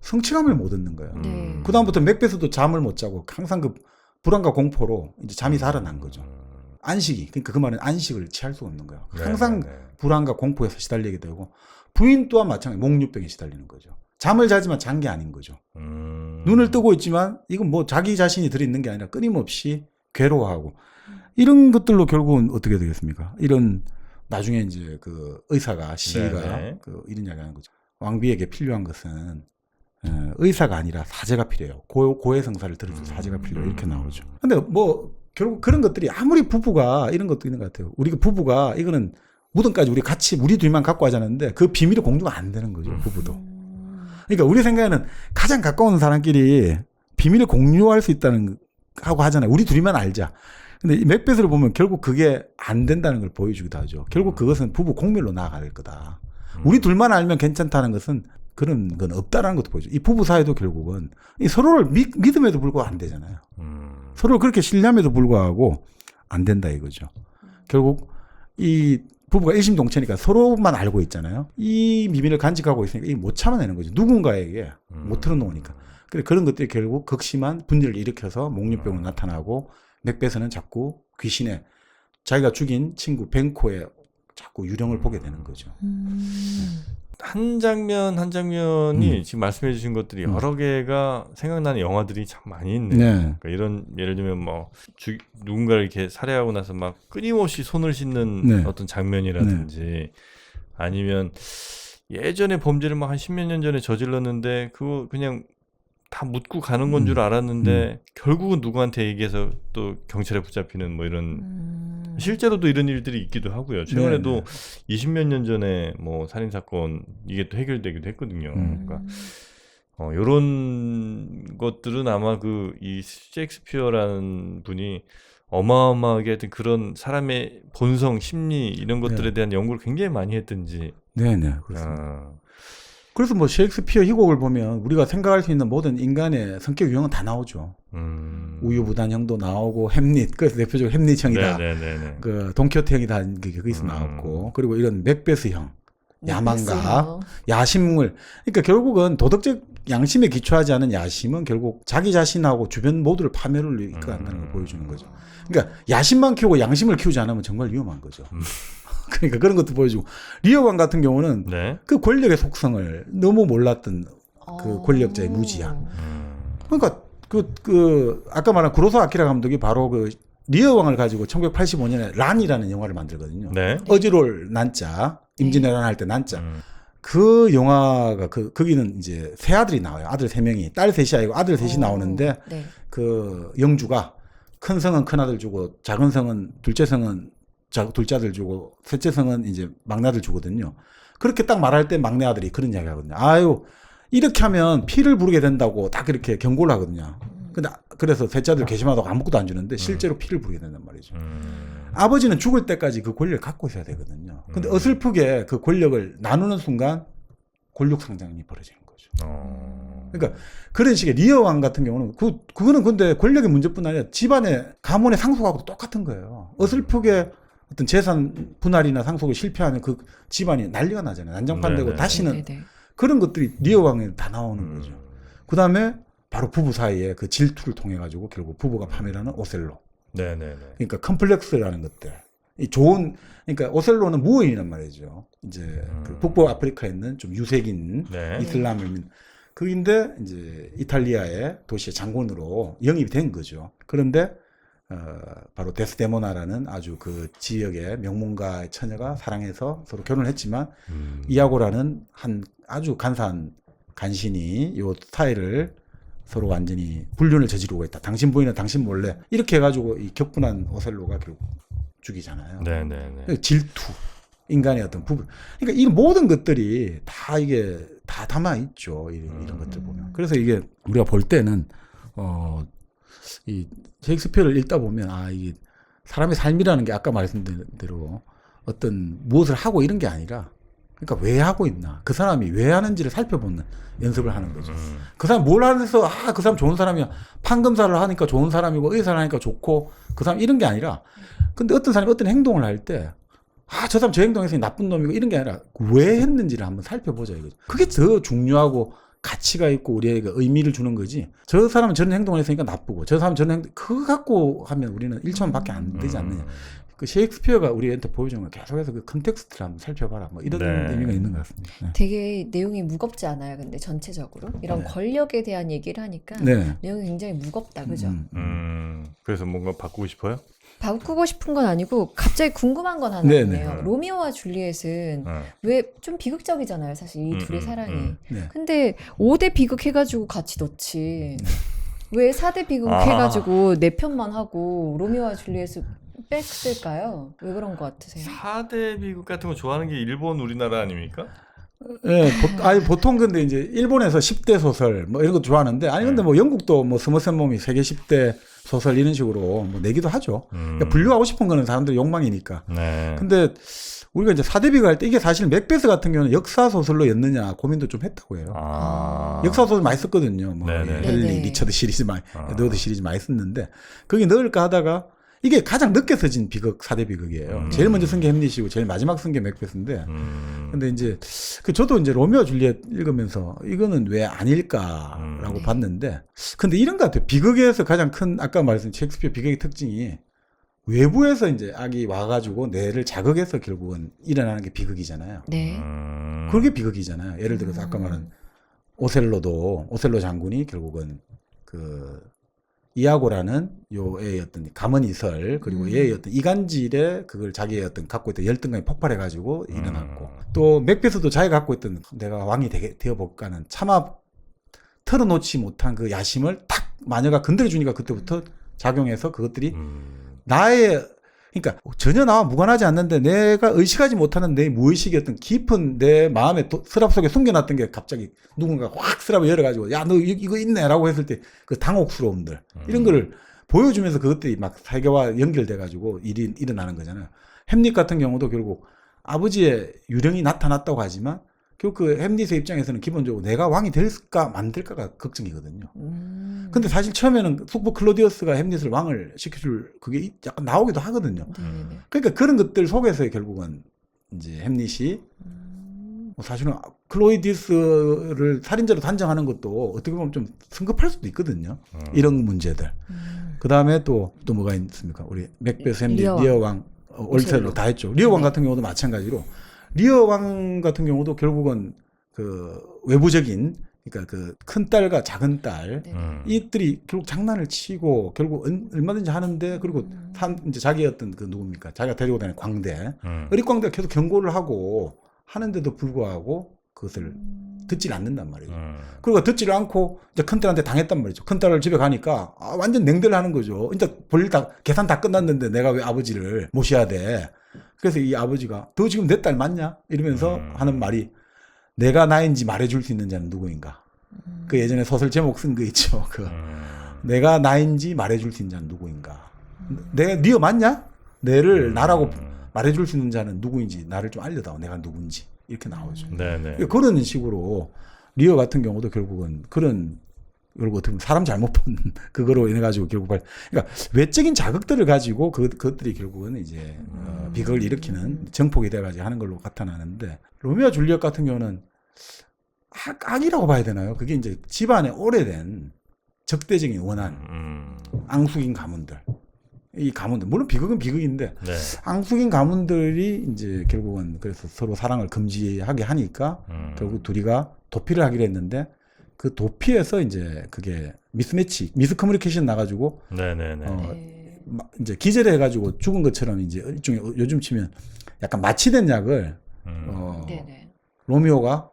성취감을 못 얻는 거예요. 네. 그 다음부터 맥베스도 잠을 못 자고 항상 그 불안과 공포로 이제 잠이 살아난 거죠. 안식이 그러니까 그 말은 안식을 취할 수 없는 거예요. 항상 불안과 공포에서 시달리게 되고 부인 또한 마찬가지 목류병에 시달리는 거죠. 잠을 자지만 잔 게 아닌 거죠. 눈을 뜨고 있지만 이건 뭐 자기 자신이 들어있는 게 아니라 끊임없이 괴로워하고 이런 것들로 결국은 어떻게 되겠습니까? 이런 나중에 이제 그 의사가 시가 그 이런 이야기하는 거죠. 왕비에게 필요한 것은 의사가 아니라 사제가 필요해요. 고해 성사를 들어줄 사제가 필요해요. 이렇게 나오죠. 근데 뭐 결국 그런 것들이 아무리 부부가 이런 것도 있는 것 같아요. 우리가 부부가 이거는 모든 까지 우리 같이 우리 둘만 갖고 하자는데 그 비밀이 공유가 안 되는 거죠. 부부도. 그러니까 우리 생각에는 가장 가까운 사람끼리 비밀을 공유할 수 있다는 하고 하잖아요. 우리 둘이만 알자. 근데 이 맥베스를 보면 결국 그게 안 된다는 걸 보여주기도 하죠. 결국 그것은 부부 공멸로 나아갈 거다. 우리 둘만 알면 괜찮다는 것은 그런 건 없다라는 것도 보여줘. 이 부부 사이도 결국은 이 서로를 믿음에도 불구하고 안 되잖아요. 서로를 그렇게 신뢰함에도 불구하고 안 된다 이거죠. 결국 이 부부가 일심동체니까 서로만 알고 있잖아요. 이 비밀을 간직하고 있으니까 못 참아내는 거죠. 누군가에게 못 털어놓으니까. 그런 것들이 결국 극심한 분열을 일으켜서 목류병으로 나타나고 맥베스는 자꾸 귀신의 자기가 죽인 친구 벤코의 자꾸 유령을 보게 되는 거죠. 한 장면 한 장면이 지금 말씀해 주신 것들이 여러 개가 생각나는 영화들이 참 많이 있네요. 네. 그러니까 이런 예를 들면 뭐 누군가를 이렇게 살해하고 나서 막 끊임없이 손을 씻는 네. 어떤 장면이라든지 아니면 예전에 범죄를 막 한 10몇 년 전에 저질렀는데 그거 그냥 다 묻고 가는 건 줄 알았는데 결국은 누구한테 얘기해서 또 경찰에 붙잡히는 뭐 이런 실제로도 이런 일들이 있기도 하고요. 최근에도 20몇 년 전에 뭐 살인 사건 이게 또 해결되기도 했거든요. 그러니까 이런 것들은 아마 그 이 셰익스피어라는 분이 어마어마하게 하여튼 그런 사람의 본성, 심리 이런 것들에 대한 연구를 굉장히 많이 했든지. 네네 그렇습니다. 그래서 뭐 셰익스피어 희곡을 보면 우리가 생각할 수 있는 모든 인간의 성격 유형은 다 나오죠. 우유부단형도 나오고 햄릿, 그래서 대표적으로 햄릿형이다. 그 돈키호테형이다. 그게 거기서 나왔고 그리고 이런 맥베스형, 야망가, 야심을. 그러니까 결국은 도덕적 양심에 기초하지 않은 야심은 결국 자기 자신하고 주변 모두를 파멸을 이끌어간다는 걸 보여주는 거죠. 그러니까 야심만 키우고 양심을 키우지 않으면 정말 위험한 거죠. 그러니까 그런 것도 보여주고 리어왕 같은 경우는 그 권력의 속성을 너무 몰랐던 그 권력자의 무지함. 그러니까 아까 말한 구로사와 아키라 감독이 바로 그 리어왕을 가지고 1985년에 란이라는 영화를 만들거든요. 어지롤 난자, 임진왜란 할 때 난자. 그 영화가 거기는 이제 세 아들이 나와요. 아들 3명이, 딸 3이 아니고 아들 3이 나오는데 그 영주가 큰 성은 큰 아들 주고 작은 성은 둘째 성은 둘째 아들 주고 셋째 성은 이제 막내 아들 주거든요. 그렇게 딱 말할 때 막내 아들이 그런 이야기 하거든요. 아유, 이렇게 하면 피를 부르게 된다고 딱 그렇게 경고를 하거든요. 근데 그래서 셋째 아들 괘씸하다고 아무것도 안 주는데 실제로 피를 부르게 된단 말이죠. 아버지는 죽을 때까지 그 권력을 갖고 있어야 되거든요. 근데 어설프게 그 권력을 나누는 순간 권력 상장이 벌어지는 거죠. 그러니까 그런 식의 리어왕 같은 경우는 그거는 근데 권력의 문제뿐 아니라 집안의 가문의 상속하고도 똑같은 거예요. 어설프게 어떤 재산 분할이나 상속을 실패하면 그 집안이 난리가 나잖아요. 난장판되고 다시는 그런 것들이 리어왕에 다 나오는 거죠. 그 다음에 바로 부부 사이에 그 질투를 통해 가지고 결국 부부가 파멸하는 오셀로. 그러니까 컴플렉스라는 것들. 그러니까 오셀로는 무어인이란 말이죠. 이제 그 북부 아프리카에 있는 좀 유색인 이슬람을 그인데 이제 이탈리아의 도시의 장군으로 영입이 된 거죠. 그런데 바로 데스데모나라는 아주 그 지역의 명문가의 처녀가 사랑해서 서로 결혼을 했지만 이아고라는 한 아주 간사한 간신이 요 사이를 서로 완전히 불륜을 저지르고 있다. 당신 부인은 당신 몰래 이렇게 해가지고 이 격분한 오셀로가 결국 죽이잖아요. 질투, 인간의 어떤 부분. 그러니까 이 모든 것들이 다 이게 다 담아 있죠. 이런 것들 보면. 그래서 이게 우리가 볼 때는 이 셰익스피어를 읽다 보면 이게 사람의 삶이라는 게 아까 말씀드린 대로 어떤 무엇을 하고 이런 게 아니라 그러니까 왜 하고 있나 그 사람이 왜 하는지를 살펴보는 연습을 하는 거죠. 그 사람 뭘 하면서 그 사람 좋은 사람이야 판검사를 하니까 좋은 사람이고 의사를 하니까 좋고 그 사람 이런 게 아니라 근데 어떤 사람이 어떤 행동을 할 때 저 사람 저 행동에서 나쁜 놈이고 이런 게 아니라 왜 했는지를 한번 살펴보자 이거죠. 그게 더 중요하고 가치가 있고 우리에게 의미를 주는 거지. 저 사람은 저런 행동을 했으니까 나쁘고 저 사람은 저런 행동 그거 갖고 하면 우리는 1초만밖에 안 되지 않느냐. 그 셰익스피어가 우리한테 보여주는 건 계속해서 그 컨텍스트를 한번 살펴봐라. 뭐 이런 의미가 있는 것 같습니다. 되게 내용이 무겁지 않아요. 근데 전체적으로 이런 권력에 대한 얘기를 하니까 내용이 굉장히 무겁다, 그죠? 그래서 뭔가 바꾸고 싶어요? 바꾸고 싶은 건 아니고 갑자기 궁금한 건 하나 있네요. 로미오와 줄리엣은 왜 좀 비극적이잖아요, 사실 이 둘의 사랑이. 근데 5대 비극 해가지고 같이 넣지. 왜 4대 비극 해가지고 4편만 하고 로미오와 줄리엣을 뺐을까요? 왜 그런 것 같으세요? 4대 비극 같은 거 좋아하는 게 일본, 우리나라 아닙니까? 예, 보통 근데 이제 일본에서 10대 소설 뭐 이런 거 좋아하는데 아니 근데 뭐 영국도 뭐 스머센 몸이 세계 10대 소설 이런 식으로 뭐 내기도 하죠. 그러니까 분류하고 싶은 거는 사람들의 욕망이니까. 네. 근데 우리가 이제 4대 비극 할 때 이게 사실 맥베스 같은 경우는 역사 소설로 였느냐 고민도 좀 했다고 해요. 역사 소설 많이 썼거든요. 뭐 네네. 헨리, 네네. 리처드 시리즈 많이, 에드워드 시리즈 많이 썼는데 거기 넣을까 하다가 이게 가장 늦게 써진 비극 4대 비극이에요. 제일 먼저 쓴 게 햄릿이고 제일 마지막 쓴 게 맥베스인데 근데 이제 저도 이제 로미오 줄리엣 읽으면서 이거는 왜 아닐까라고 봤는데 근데 이런 것 같아요. 비극에서 가장 큰 아까 말씀 셰익스피어 비극의 특징이 외부에서 이제 악이 와가지고 뇌를 자극해서 결국은 일어나는 게 비극이잖아요. 네. 그게 비극이잖아요. 예를 들어서 아까 말한 오셀로 장군이 결국은 그 이아고라는 요 애의 어떤 가문이설 그리고 얘의 어떤 이간질에 그걸 자기의 어떤 갖고 있던 열등감이 폭발해가지고 일어났고 또 맥베스도 자기가 갖고 있던 내가 왕이 되어볼까는 차마 털어놓지 못한 그 야심을 탁 마녀가 건드려주니까 그때부터 작용해서 그것들이 나의 그러니까 전혀 나와 무관하지 않는데 내가 의식하지 못하는 내 무의식이었던 깊은 내 마음의 서랍 속에 숨겨놨던 게 갑자기 누군가 확 서랍을 열어가지고 야 너 이거 있네 라고 했을 때 그 당혹스러움들 이런 거를 보여주면서 그것들이 막 세계와 연결돼가지고 일이 일어나는 거잖아요. 햄릿 같은 경우도 결국 아버지의 유령이 나타났다고 하지만 결국 그 햄릿의 입장에서는 기본적으로 내가 왕이 될까 만들까가 걱정이거든요. 근데 사실 처음에는 숙부 클로디어스가 햄릿을 왕을 시켜줄 그게 약간 나오기도 하거든요. 그러니까 그런 것들 속에서 결국은 이제 햄릿이 사실은 클로이디스를 살인자로 단정하는 것도 어떻게 보면 좀 성급할 수도 있거든요. 이런 문제들. 그 다음에 또 뭐가 있습니까? 우리 맥베스, 햄릿, 리어 왕, 올셀로 다 했죠. 리어 왕 같은 경우도 마찬가지로 리어 왕 같은 경우도 결국은 그 외부적인 그러니까 그 큰 딸과 작은 딸 이들이 결국 장난을 치고 결국 얼마든지 하는데 그리고 이제 자기의 어떤 그 누굽니까 자기가 데리고 다니는 광대 어릿광대가 계속 경고를 하고 하는데도 불구하고 그것을 듣질 않는단 말이죠. 그리고 듣지를 않고 이제 큰딸한테 당했단 말이죠. 큰딸을 집에 가니까 완전 냉대를 하는 거죠. 이제 볼일 다 계산 다 끝났는데 내가 왜 아버지를 모셔야 돼? 그래서 이 아버지가 너 지금 내 딸 맞냐? 이러면서 하는 말이 내가 나인지 말해줄 수 있는 자는 누구인가? 그 예전에 소설 제목 쓴 거 있죠. 내가 나인지 말해줄 수 있는 자는 누구인가? 내가 니어 맞냐? 내를 나라고 말해줄 수 있는 자는 누구인지 나를 좀 알려다오. 내가 누군지 이렇게 나오죠. 네네. 그런 식으로 리어 같은 경우도 결국은 그런 그리고 어떻게 보면 사람 잘못 본 그거로 인해 가지고 결국 그러니까 외적인 자극들을 가지고 그것들이 결국은 이제 비극을 일으키는 정폭이 돼가지고 하는 걸로 나타나는데 로미오와 줄리엣 같은 경우는 악이라고 봐야 되나요? 그게 이제 집안의 오래된 적대적인 원한, 앙숙인 가문들. 이 가문들 물론 비극은 비극인데 네. 앙숙인 가문들이 이제 결국은 그래서 서로 사랑을 금지하게 하니까 결국 둘이가 도피를 하기로 했는데 그 도피에서 이제 그게 미스커뮤니케이션 나가지고 네네네. 이제 기절해 해가지고 죽은 것처럼 이제 일종의 요즘 치면 약간 마취된 약을 로미오가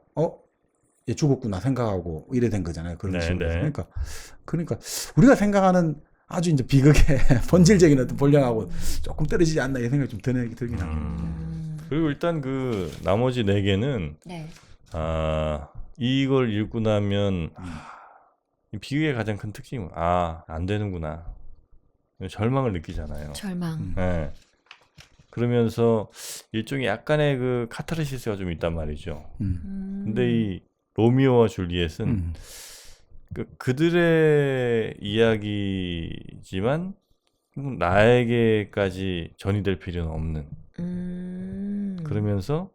얘 죽었구나 생각하고 이래 된 거잖아요. 그런 식으로. 그러니까 우리가 생각하는 아주 이제 비극의 본질적인 어떤 본령하고 조금 떨어지지 않나 이 생각이 좀 들긴 합니다. 그리고 일단 그 나머지 4개는 이걸 읽고 나면 이 비극의 가장 큰 특징은 안 되는구나. 절망을 느끼잖아요. 절망. 네. 그러면서 일종의 약간의 그 카타르시스가 좀 있단 말이죠. 근데 이 로미오와 줄리엣은 그들의 이야기지만 나에게까지 전이될 필요는 없는. 그러면서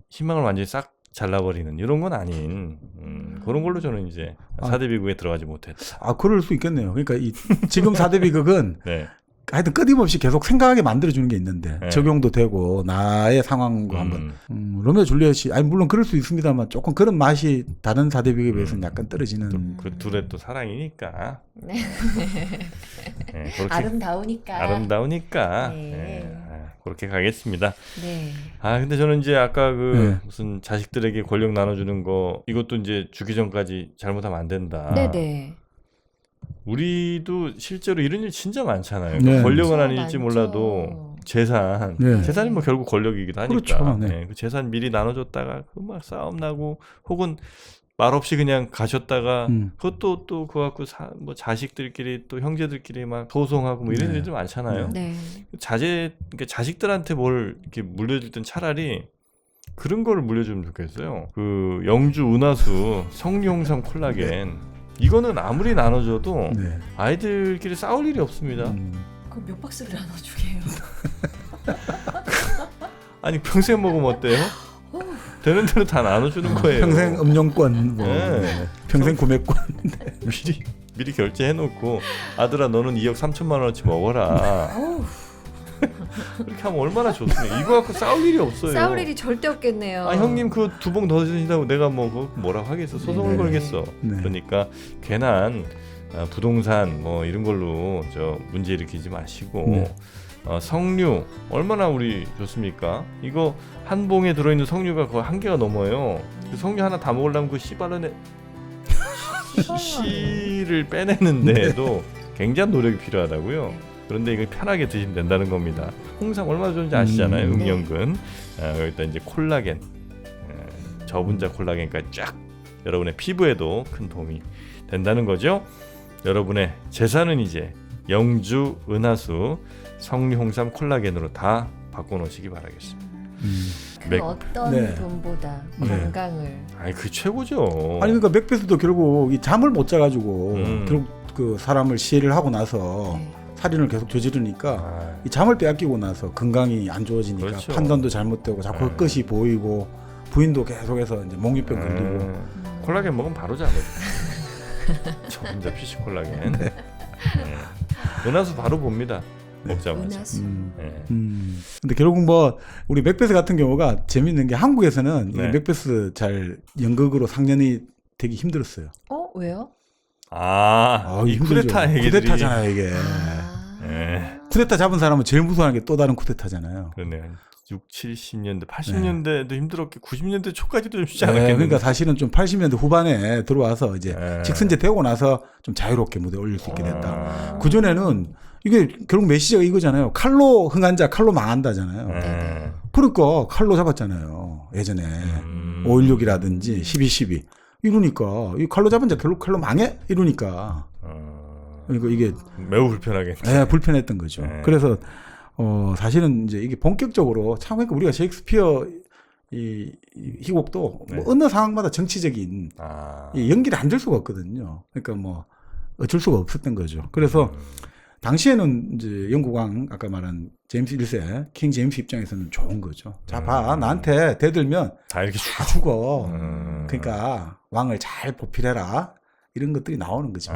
희망을 완전히 싹 잘라버리는 이런 건 아닌 그런 걸로 저는 이제 4대 비극에 들어가지 못했다. 그럴 수 있겠네요. 그러니까 지금 4대 비극은 네. 하여튼 끊임없이 계속 생각하게 만들어주는 게 있는데 적용도 되고 나의 상황과 한번 로미오 줄리엣이 물론 그럴 수 있습니다만 조금 그런 맛이 다른 4대 비극에 비해서는 약간 떨어지는 그 둘의 또 사랑이니까 네. 그렇게 아름다우니까 그렇게 가겠습니다. 네. 근데 저는 이제 아까 무슨 자식들에게 권력 나눠주는 거 이것도 이제 죽기 전까지 잘못하면 안 된다. 네네. 우리도 실제로 이런 일 진짜 많잖아요. 네. 권력은 그렇죠, 아닐지 많죠. 몰라도 재산, 네. 재산이 뭐 결국 권력이기도 하니까. 그렇죠. 네. 네, 그 재산 미리 나눠줬다가 그 막 싸움 나고 혹은 말없이 그냥 가셨다가 그것도 또 그거 갖고 뭐 자식들끼리 또 형제들끼리 막 소송하고 뭐 이런 네. 일들 많잖아요. 네. 그러니까 자식들한테 뭘 이렇게 물려줄 땐 차라리 그런 거를 물려주면 좋겠어요. 그 영주 은하수 석류홍삼 콜라겐 이거는 아무리 나눠줘도 네. 아이들끼리 싸울 일이 없습니다. 그럼 몇 박스를 나눠주게요? 아니 평생 먹으면 어때요? 되는 대로 다 나눠주는 거예요. 평생 음용권, 뭐 네. 평생 구매권. 미리 결제해놓고 아들아 너는 2억 3천만 원어치 먹어라. 그렇게 하면 얼마나 좋습니까? 이거 갖고 싸울 일이 없어요. 싸울 일이 절대 없겠네요. 아 형님 그 두 봉 더 드신다고 내가 뭐 뭐라고 하겠어? 소송을 네. 걸겠어. 네. 그러니까 괜한 부동산 뭐 이런 걸로 저 문제 일으키지 마시고 네. 석류 얼마나 우리 좋습니까? 이거 한 봉에 들어있는 석류가 거의 1개가 넘어요. 그 석류 하나 다 먹으려면 그 씨발은 씨를 빼내는데도 굉장한 노력이 필요하다고요. 그런데 이거 편하게 드시면 된다는 겁니다. 홍삼 얼마나 좋은지 아시잖아요. 응용근. 여기다 이제 콜라겐, 저분자 콜라겐까지 쫙 여러분의 피부에도 큰 도움이 된다는 거죠. 여러분의 재산은 이제 영주 은하수 석류홍삼 콜라겐으로 다 바꿔놓으시기 바라겠습니다. 그 어떤 네. 돈보다 네. 건강을. 아니 그 최고죠. 아니 그러니까 맥베스도 결국 이 잠을 못 자가지고 음. 결국 그 사람을 시해를 하고 나서 네. 살인을 계속 저지르니까 아, 이 잠을 빼앗기고 나서 건강이 안 좋아지니까 그렇죠. 판단도 잘못되고 자꾸 헛것이 보이고 부인도 계속해서 이제 몽유병 걸리고 콜라겐 먹으면 바로 자거든. 저분자 PC 콜라겐. 네. 은하수 바로 봅니다. 먹자마자. 은하수. 네. 근데 결국 뭐 우리 맥베스 같은 경우가 재밌는 게 한국에서는 네. 이 맥베스 잘 연극으로 상연이 되기 힘들었어요. 왜요? 이 쿠데타 얘기들이. 쿠데타잖아요 이게. 네. 쿠데타 잡은 사람은 제일 무서워하는 게 또 다른 쿠데타잖아요. 그러네요. 6, 70년대, 80년대도 힘들었게 90년대 초까지도 좀 쉽지 않았겠는데. 그러니까 사실은 좀 80년대 후반에 들어와서 이제 직선제 되고 나서 좀 자유롭게 무대 올릴 수 있게 됐다. 그 전에는 이게 결국 메시지가 이거잖아요. 칼로 흥한 자 칼로 망한다잖아요. 그러니까 칼로 잡았잖아요. 예전에 5.16이라든지 12.12 이러니까 이 칼로 잡은 자 결국 칼로 망해 이러니까. 그러니까 이게 매우 불편하겠죠. 네, 불편했던 거죠. 네. 그래서 사실은 이제 이게 본격적으로 참 그러니까 우리가 셰익스피어 이 희곡도 네. 뭐 어느 상황마다 정치적인 이 연기를 안 될 수가 없거든요. 그러니까 뭐 어쩔 수가 없었던 거죠. 그래서 당시에는 이제 영국왕 아까 말한 제임스 1세 킹 제임스 입장에서는 좋은 거죠. 자, 봐 나한테 대들면 다 이렇게 다 죽어. 그러니까 왕을 잘 보필해라 이런 것들이 나오는 거죠.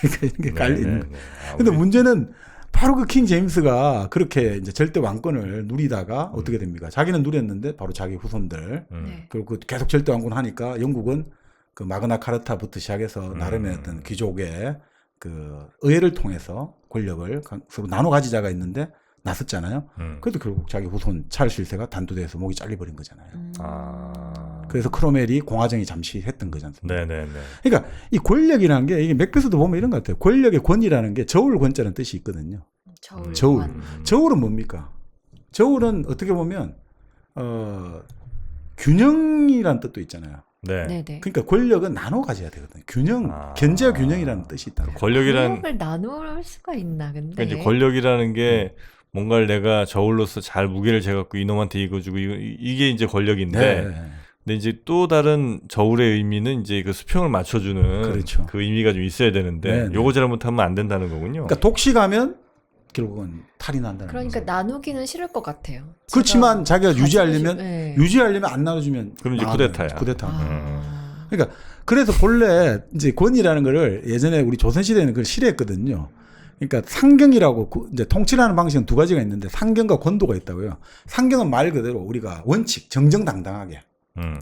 그러니까 이런 게 깔려 있는 거예요. 근데 문제는 바로 그 킹 제임스가 그렇게 이제 절대 왕권을 누리다가 어떻게 됩니까? 자기는 누렸는데 바로 자기 후손들 네. 그리고 계속 절대 왕권 하니까 영국은 그 마그나 카르타부터 시작해서 나름의 어떤 귀족의 그 의회를 통해서 권력을 서로 나눠 가지자가 있는데 나섰잖아요. 그래도 결국 자기 후손 찰스 1세가 단두대에서 목이 잘려버린 거잖아요. 그래서 크로멜이 공화정이 잠시 했던 거지 않습니까? 네네네. 그러니까 이 권력이라는 게 이게 맥베스도 보면 이런 것 같아요. 권력의 권이라는 게 저울 권자는 뜻이 있거든요. 저울. 저울은 뭡니까? 저울은 어떻게 보면 균형이라는 뜻도 있잖아요. 네. 네네. 그러니까 권력은 나눠 가져야 되거든요. 균형, 견제와 균형이라는 뜻이 있다. 권력이라는 권력을 나눌 수가 있나 근데. 그러니까 이제 권력이라는 게 뭔가를 내가 저울로서 잘 무게를 재갖고 이놈한테 이거 주고 이게 이제 권력인데. 네. 근데 이제 또 다른 저울의 의미는 이제 그 수평을 맞춰주는 그렇죠. 그 의미가 좀 있어야 되는데 네네. 요거 잘못하면 안 된다는 거군요. 그러니까 독식하면 결국은 탈이 난다는 그러니까 거죠. 나누기는 싫을 것 같아요. 그렇지만 자기가 유지하려면 네. 유지하려면 안 나눠주면 그럼 이제 망하는 쿠데타야. 거죠. 쿠데타. 그러니까 그래서 본래 이제 권이라는 거를 예전에 우리 조선 시대에는 그걸 싫어했거든요. 그러니까 상경이라고 이제 통치라는 방식은 두 가지가 있는데 상경과 권도가 있다고요. 상경은 말 그대로 우리가 원칙 정정당당하게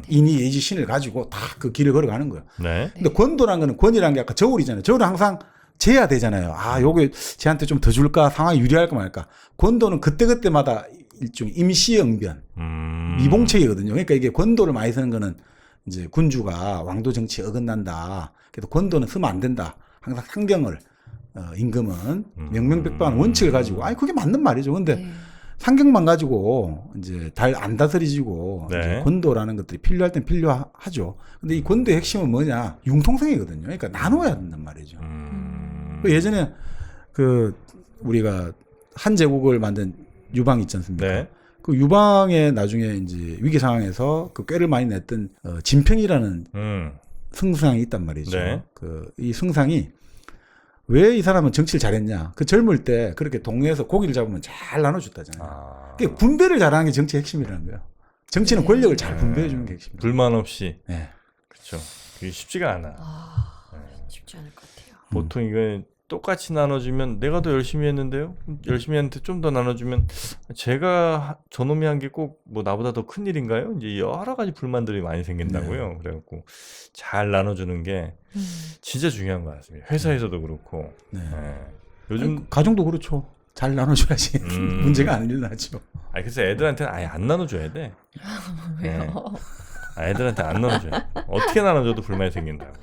인의 예지 신을 가지고 다 그 길을 걸어가는 거예요. 네. 근데 권도라는 거는 권이라는 게 아까 저울이잖아요. 저울은 항상 재야 되잖아요. 요게 쟤한테 좀 더 줄까? 상황이 유리할까 말까? 권도는 그때그때마다 일종의 임시응변, 미봉책이거든요. 그러니까 이게 권도를 많이 쓰는 거는 이제 군주가 왕도 정치에 어긋난다. 그래서 권도는 쓰면 안 된다. 항상 상경을 임금은 명명백백한 원칙을 가지고 아니 그게 맞는 말이죠. 근데 네. 상경만 가지고 이제 달 안 다스려지고 네. 이제 권도라는 것들이 필요할 땐 필요하죠. 근데 이 권도의 핵심은 뭐냐? 융통성이거든요. 그러니까 나눠야 된단 말이죠. 그 예전에 그 우리가 한 제국을 만든 유방 있지 않습니까? 네. 그 유방에 나중에 이제 위기 상황에서 그 꾀를 많이 냈던 진평이라는 승상이 있단 말이죠. 네. 그 이 승상이 왜 이 사람은 정치를 잘했냐? 그 젊을 때 그렇게 동네에서 고기를 잡으면 잘 나눠줬다잖아요. 그게 분배를 잘하는 게 정치의 핵심이라는 거예요. 정치는 권력을 잘 분배해 주는 게 핵심입니다. 불만 없이. 네. 그렇죠. 그게 쉽지가 않아. 쉽지 않을 것 같아요. 보통 이거 똑같이 나눠주면 내가 더 열심히 했는데요. 열심히 했는데 좀 더 나눠주면 제가 저놈이 한 게 꼭 뭐 나보다 더 큰 일인가요? 이제 여러 가지 불만들이 많이 생긴다고요. 그래갖고 잘 나눠주는 게 진짜 중요한 것 같습니다. 회사에서도 그렇고. 네. 요즘 아니, 가정도 그렇죠. 잘 나눠줘야지 문제가 안 일어나죠. 아니 그래서 애들한테는 아예 안 나눠줘야 돼. 왜요? 애들한테 안 나눠줘요. 어떻게 나눠줘도 불만이 생긴다고.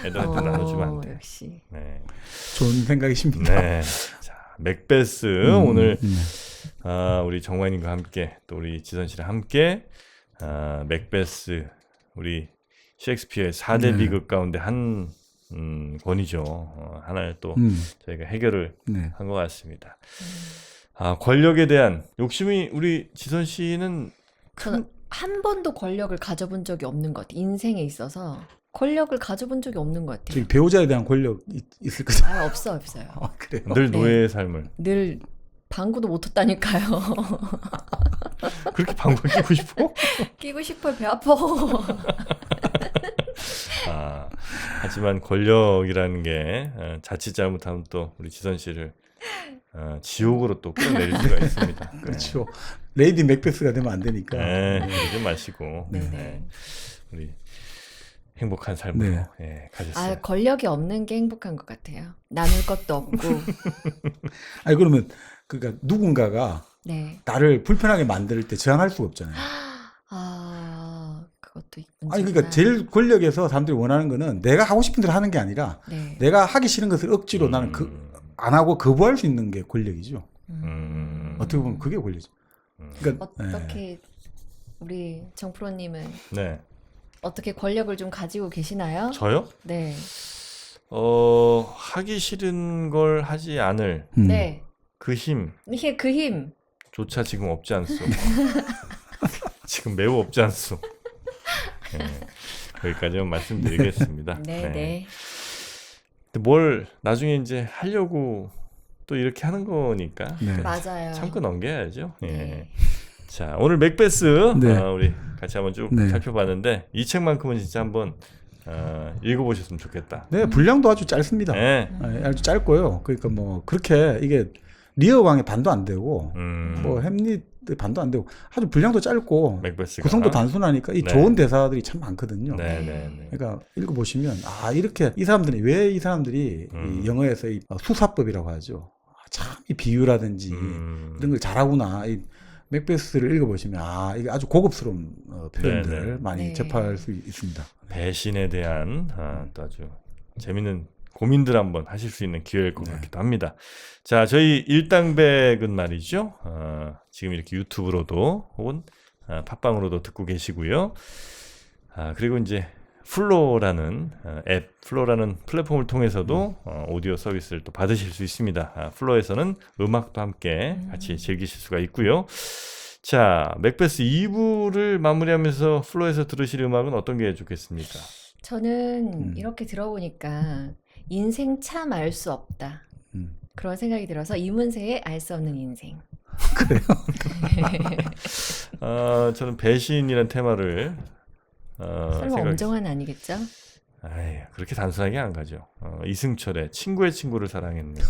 애들한테 나눠주면 안 돼. 역시. 네. 좋은 생각이십니다. 네. 자, 맥베스 오늘 우리 정관님과 함께 또 우리 지선 씨랑 함께 맥베스 우리 셰익스피어의 4대 비극 가운데 한 권이죠. 하나를 또 저희가 해결을 네. 한 것 같습니다. 권력에 대한 욕심이 우리 지선 씨는 저는 한 번도 권력을 가져본 적이 없는 것 같아요. 인생에 있어서 권력을 가져본 적이 없는 것 같아요. 저기 배우자에 대한 권력 있을 거죠. 없어요. 그래요. 늘 네. 노예의 삶을 늘 방구도 못 텄다니까요. 그렇게 방구 끼고 싶어? 끼고 싶어요. 배 아파. 하지만 권력이라는 게 자칫 잘못하면 또 우리 지선 씨를 지옥으로 또 끌어내릴 수가 있습니다. 그렇죠. 레이디 맥베스가 되면 안 되니까. 네, 그러지 마시고 네. 우리 행복한 삶으로 네. 가셨어요. 권력이 없는 게 행복한 것 같아요. 나눌 것도 없고. 아니 그러면 그러니까 누군가가 네. 나를 불편하게 만들 때 저항할 수가 없잖아요. 그것도 문제구나. 아니 그러니까 제일 권력에서 사람들이 원하는 거는 내가 하고 싶은 대로 하는 게 아니라 네. 내가 하기 싫은 것을 억지로 나는 안 하고 거부할 수 있는 게 권력이죠. 어떻게 보면 그게 권력이죠. 그러니까 어떻게 우리 정프로님은 네. 어떻게 권력을 좀 가지고 계시나요? 저요? 네. 하기 싫은 걸 하지 않을 네. 그 힘. 그 힘. 조차 지금 없지 않소. 지금 매우 없지 않소. 여기까지만 말씀드리겠습니다. 네. 근데 뭘 나중에 이제 하려고 또 이렇게 하는 거니까 맞아요. 참고 넘겨야죠. 네. 자, 오늘 맥베스 우리 같이 한번 쭉 네. 살펴봤는데 이 책만큼은 진짜 한번 읽어보셨으면 좋겠다. 네, 분량도 아주 짧습니다. 네. 아주 짧고요. 그러니까 뭐 그렇게 이게 리어 왕의 반도 안 되고 뭐 햄릿의 반도 안 되고 아주 분량도 짧고 맥베스가. 구성도 단순하니까 이 좋은 대사들이 참 많거든요. 네. 그러니까 읽어보시면 이렇게 이 사람들이 왜 이 사람들이 이 영어에서 이 수사법이라고 하죠. 참 이 비유라든지 이런 걸 잘하구나. 이 맥베스를 읽어보시면 이게 아주 고급스러운 표현들을 많이 접할 수 있습니다. 배신에 대한 또 아주 재밌는 고민들 한번 하실 수 있는 기회일 것 같기도 합니다. 자, 저희 일당백은 말이죠. 지금 이렇게 유튜브로도 혹은 팟빵으로도 듣고 계시고요. 그리고 이제 플로라는 플로라는 플랫폼을 통해서도 오디오 서비스를 또 받으실 수 있습니다. 플로에서는 음악도 함께 같이 즐기실 수가 있고요. 자, 맥베스 2부를 마무리하면서 플로에서 들으실 음악은 어떤 게 좋겠습니까? 저는 이렇게 들어보니까 인생 참 알 수 없다. 그런 생각이 들어서 이문세의 알 수 없는 인생. 그래요? 저는 배신이라는 테마를 설마 엄정화는 아니겠죠? 그렇게 단순하게 안 가죠. 이승철의 친구의 친구를 사랑했네.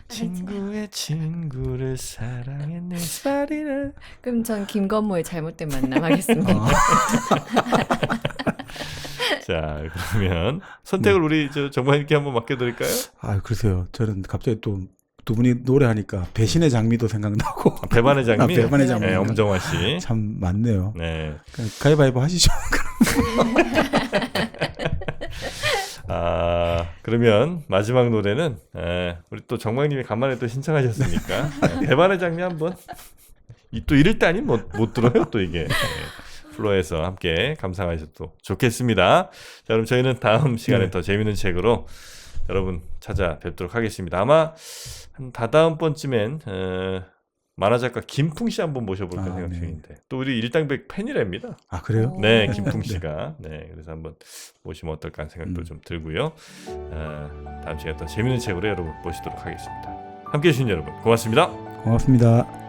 친구의 친구를 사랑했네. 그럼 전 김건모의 잘못된 만남 하겠습니다. 자, 그러면 선택을 우리 정관님께 한번 맡겨드릴까요? 글쎄요. 저는 갑자기 또 두 분이 노래하니까 배신의 장미도 생각나고 배반의 장미? 배반의 장미. 네, 엄정화 씨. 참 많네요. 네. 가위바위보 하시죠. 그러면 마지막 노래는 우리 또 정광님이 간만에 또 신청하셨으니까 대반의 장미 한번. 또 이럴 때 아니면 못 들어요 또 이게. 플로에서 함께 감상하셔도 좋겠습니다. 자, 그럼 저희는 다음 시간에 더 재밌는 책으로 여러분 찾아뵙도록 하겠습니다. 아마 한 다다음 번쯤엔 만화작가 김풍 씨 한번 모셔볼까 생각 중인데 또 우리 일당백 팬이랍니다. 그래요? 네, 김풍 씨가. 네, 그래서 한번 모시면 어떨까 하는 생각도 좀 들고요. 다음 시간에 또 재밌는 책으로 여러분 모시도록 하겠습니다. 함께해 주신 여러분 고맙습니다. 고맙습니다.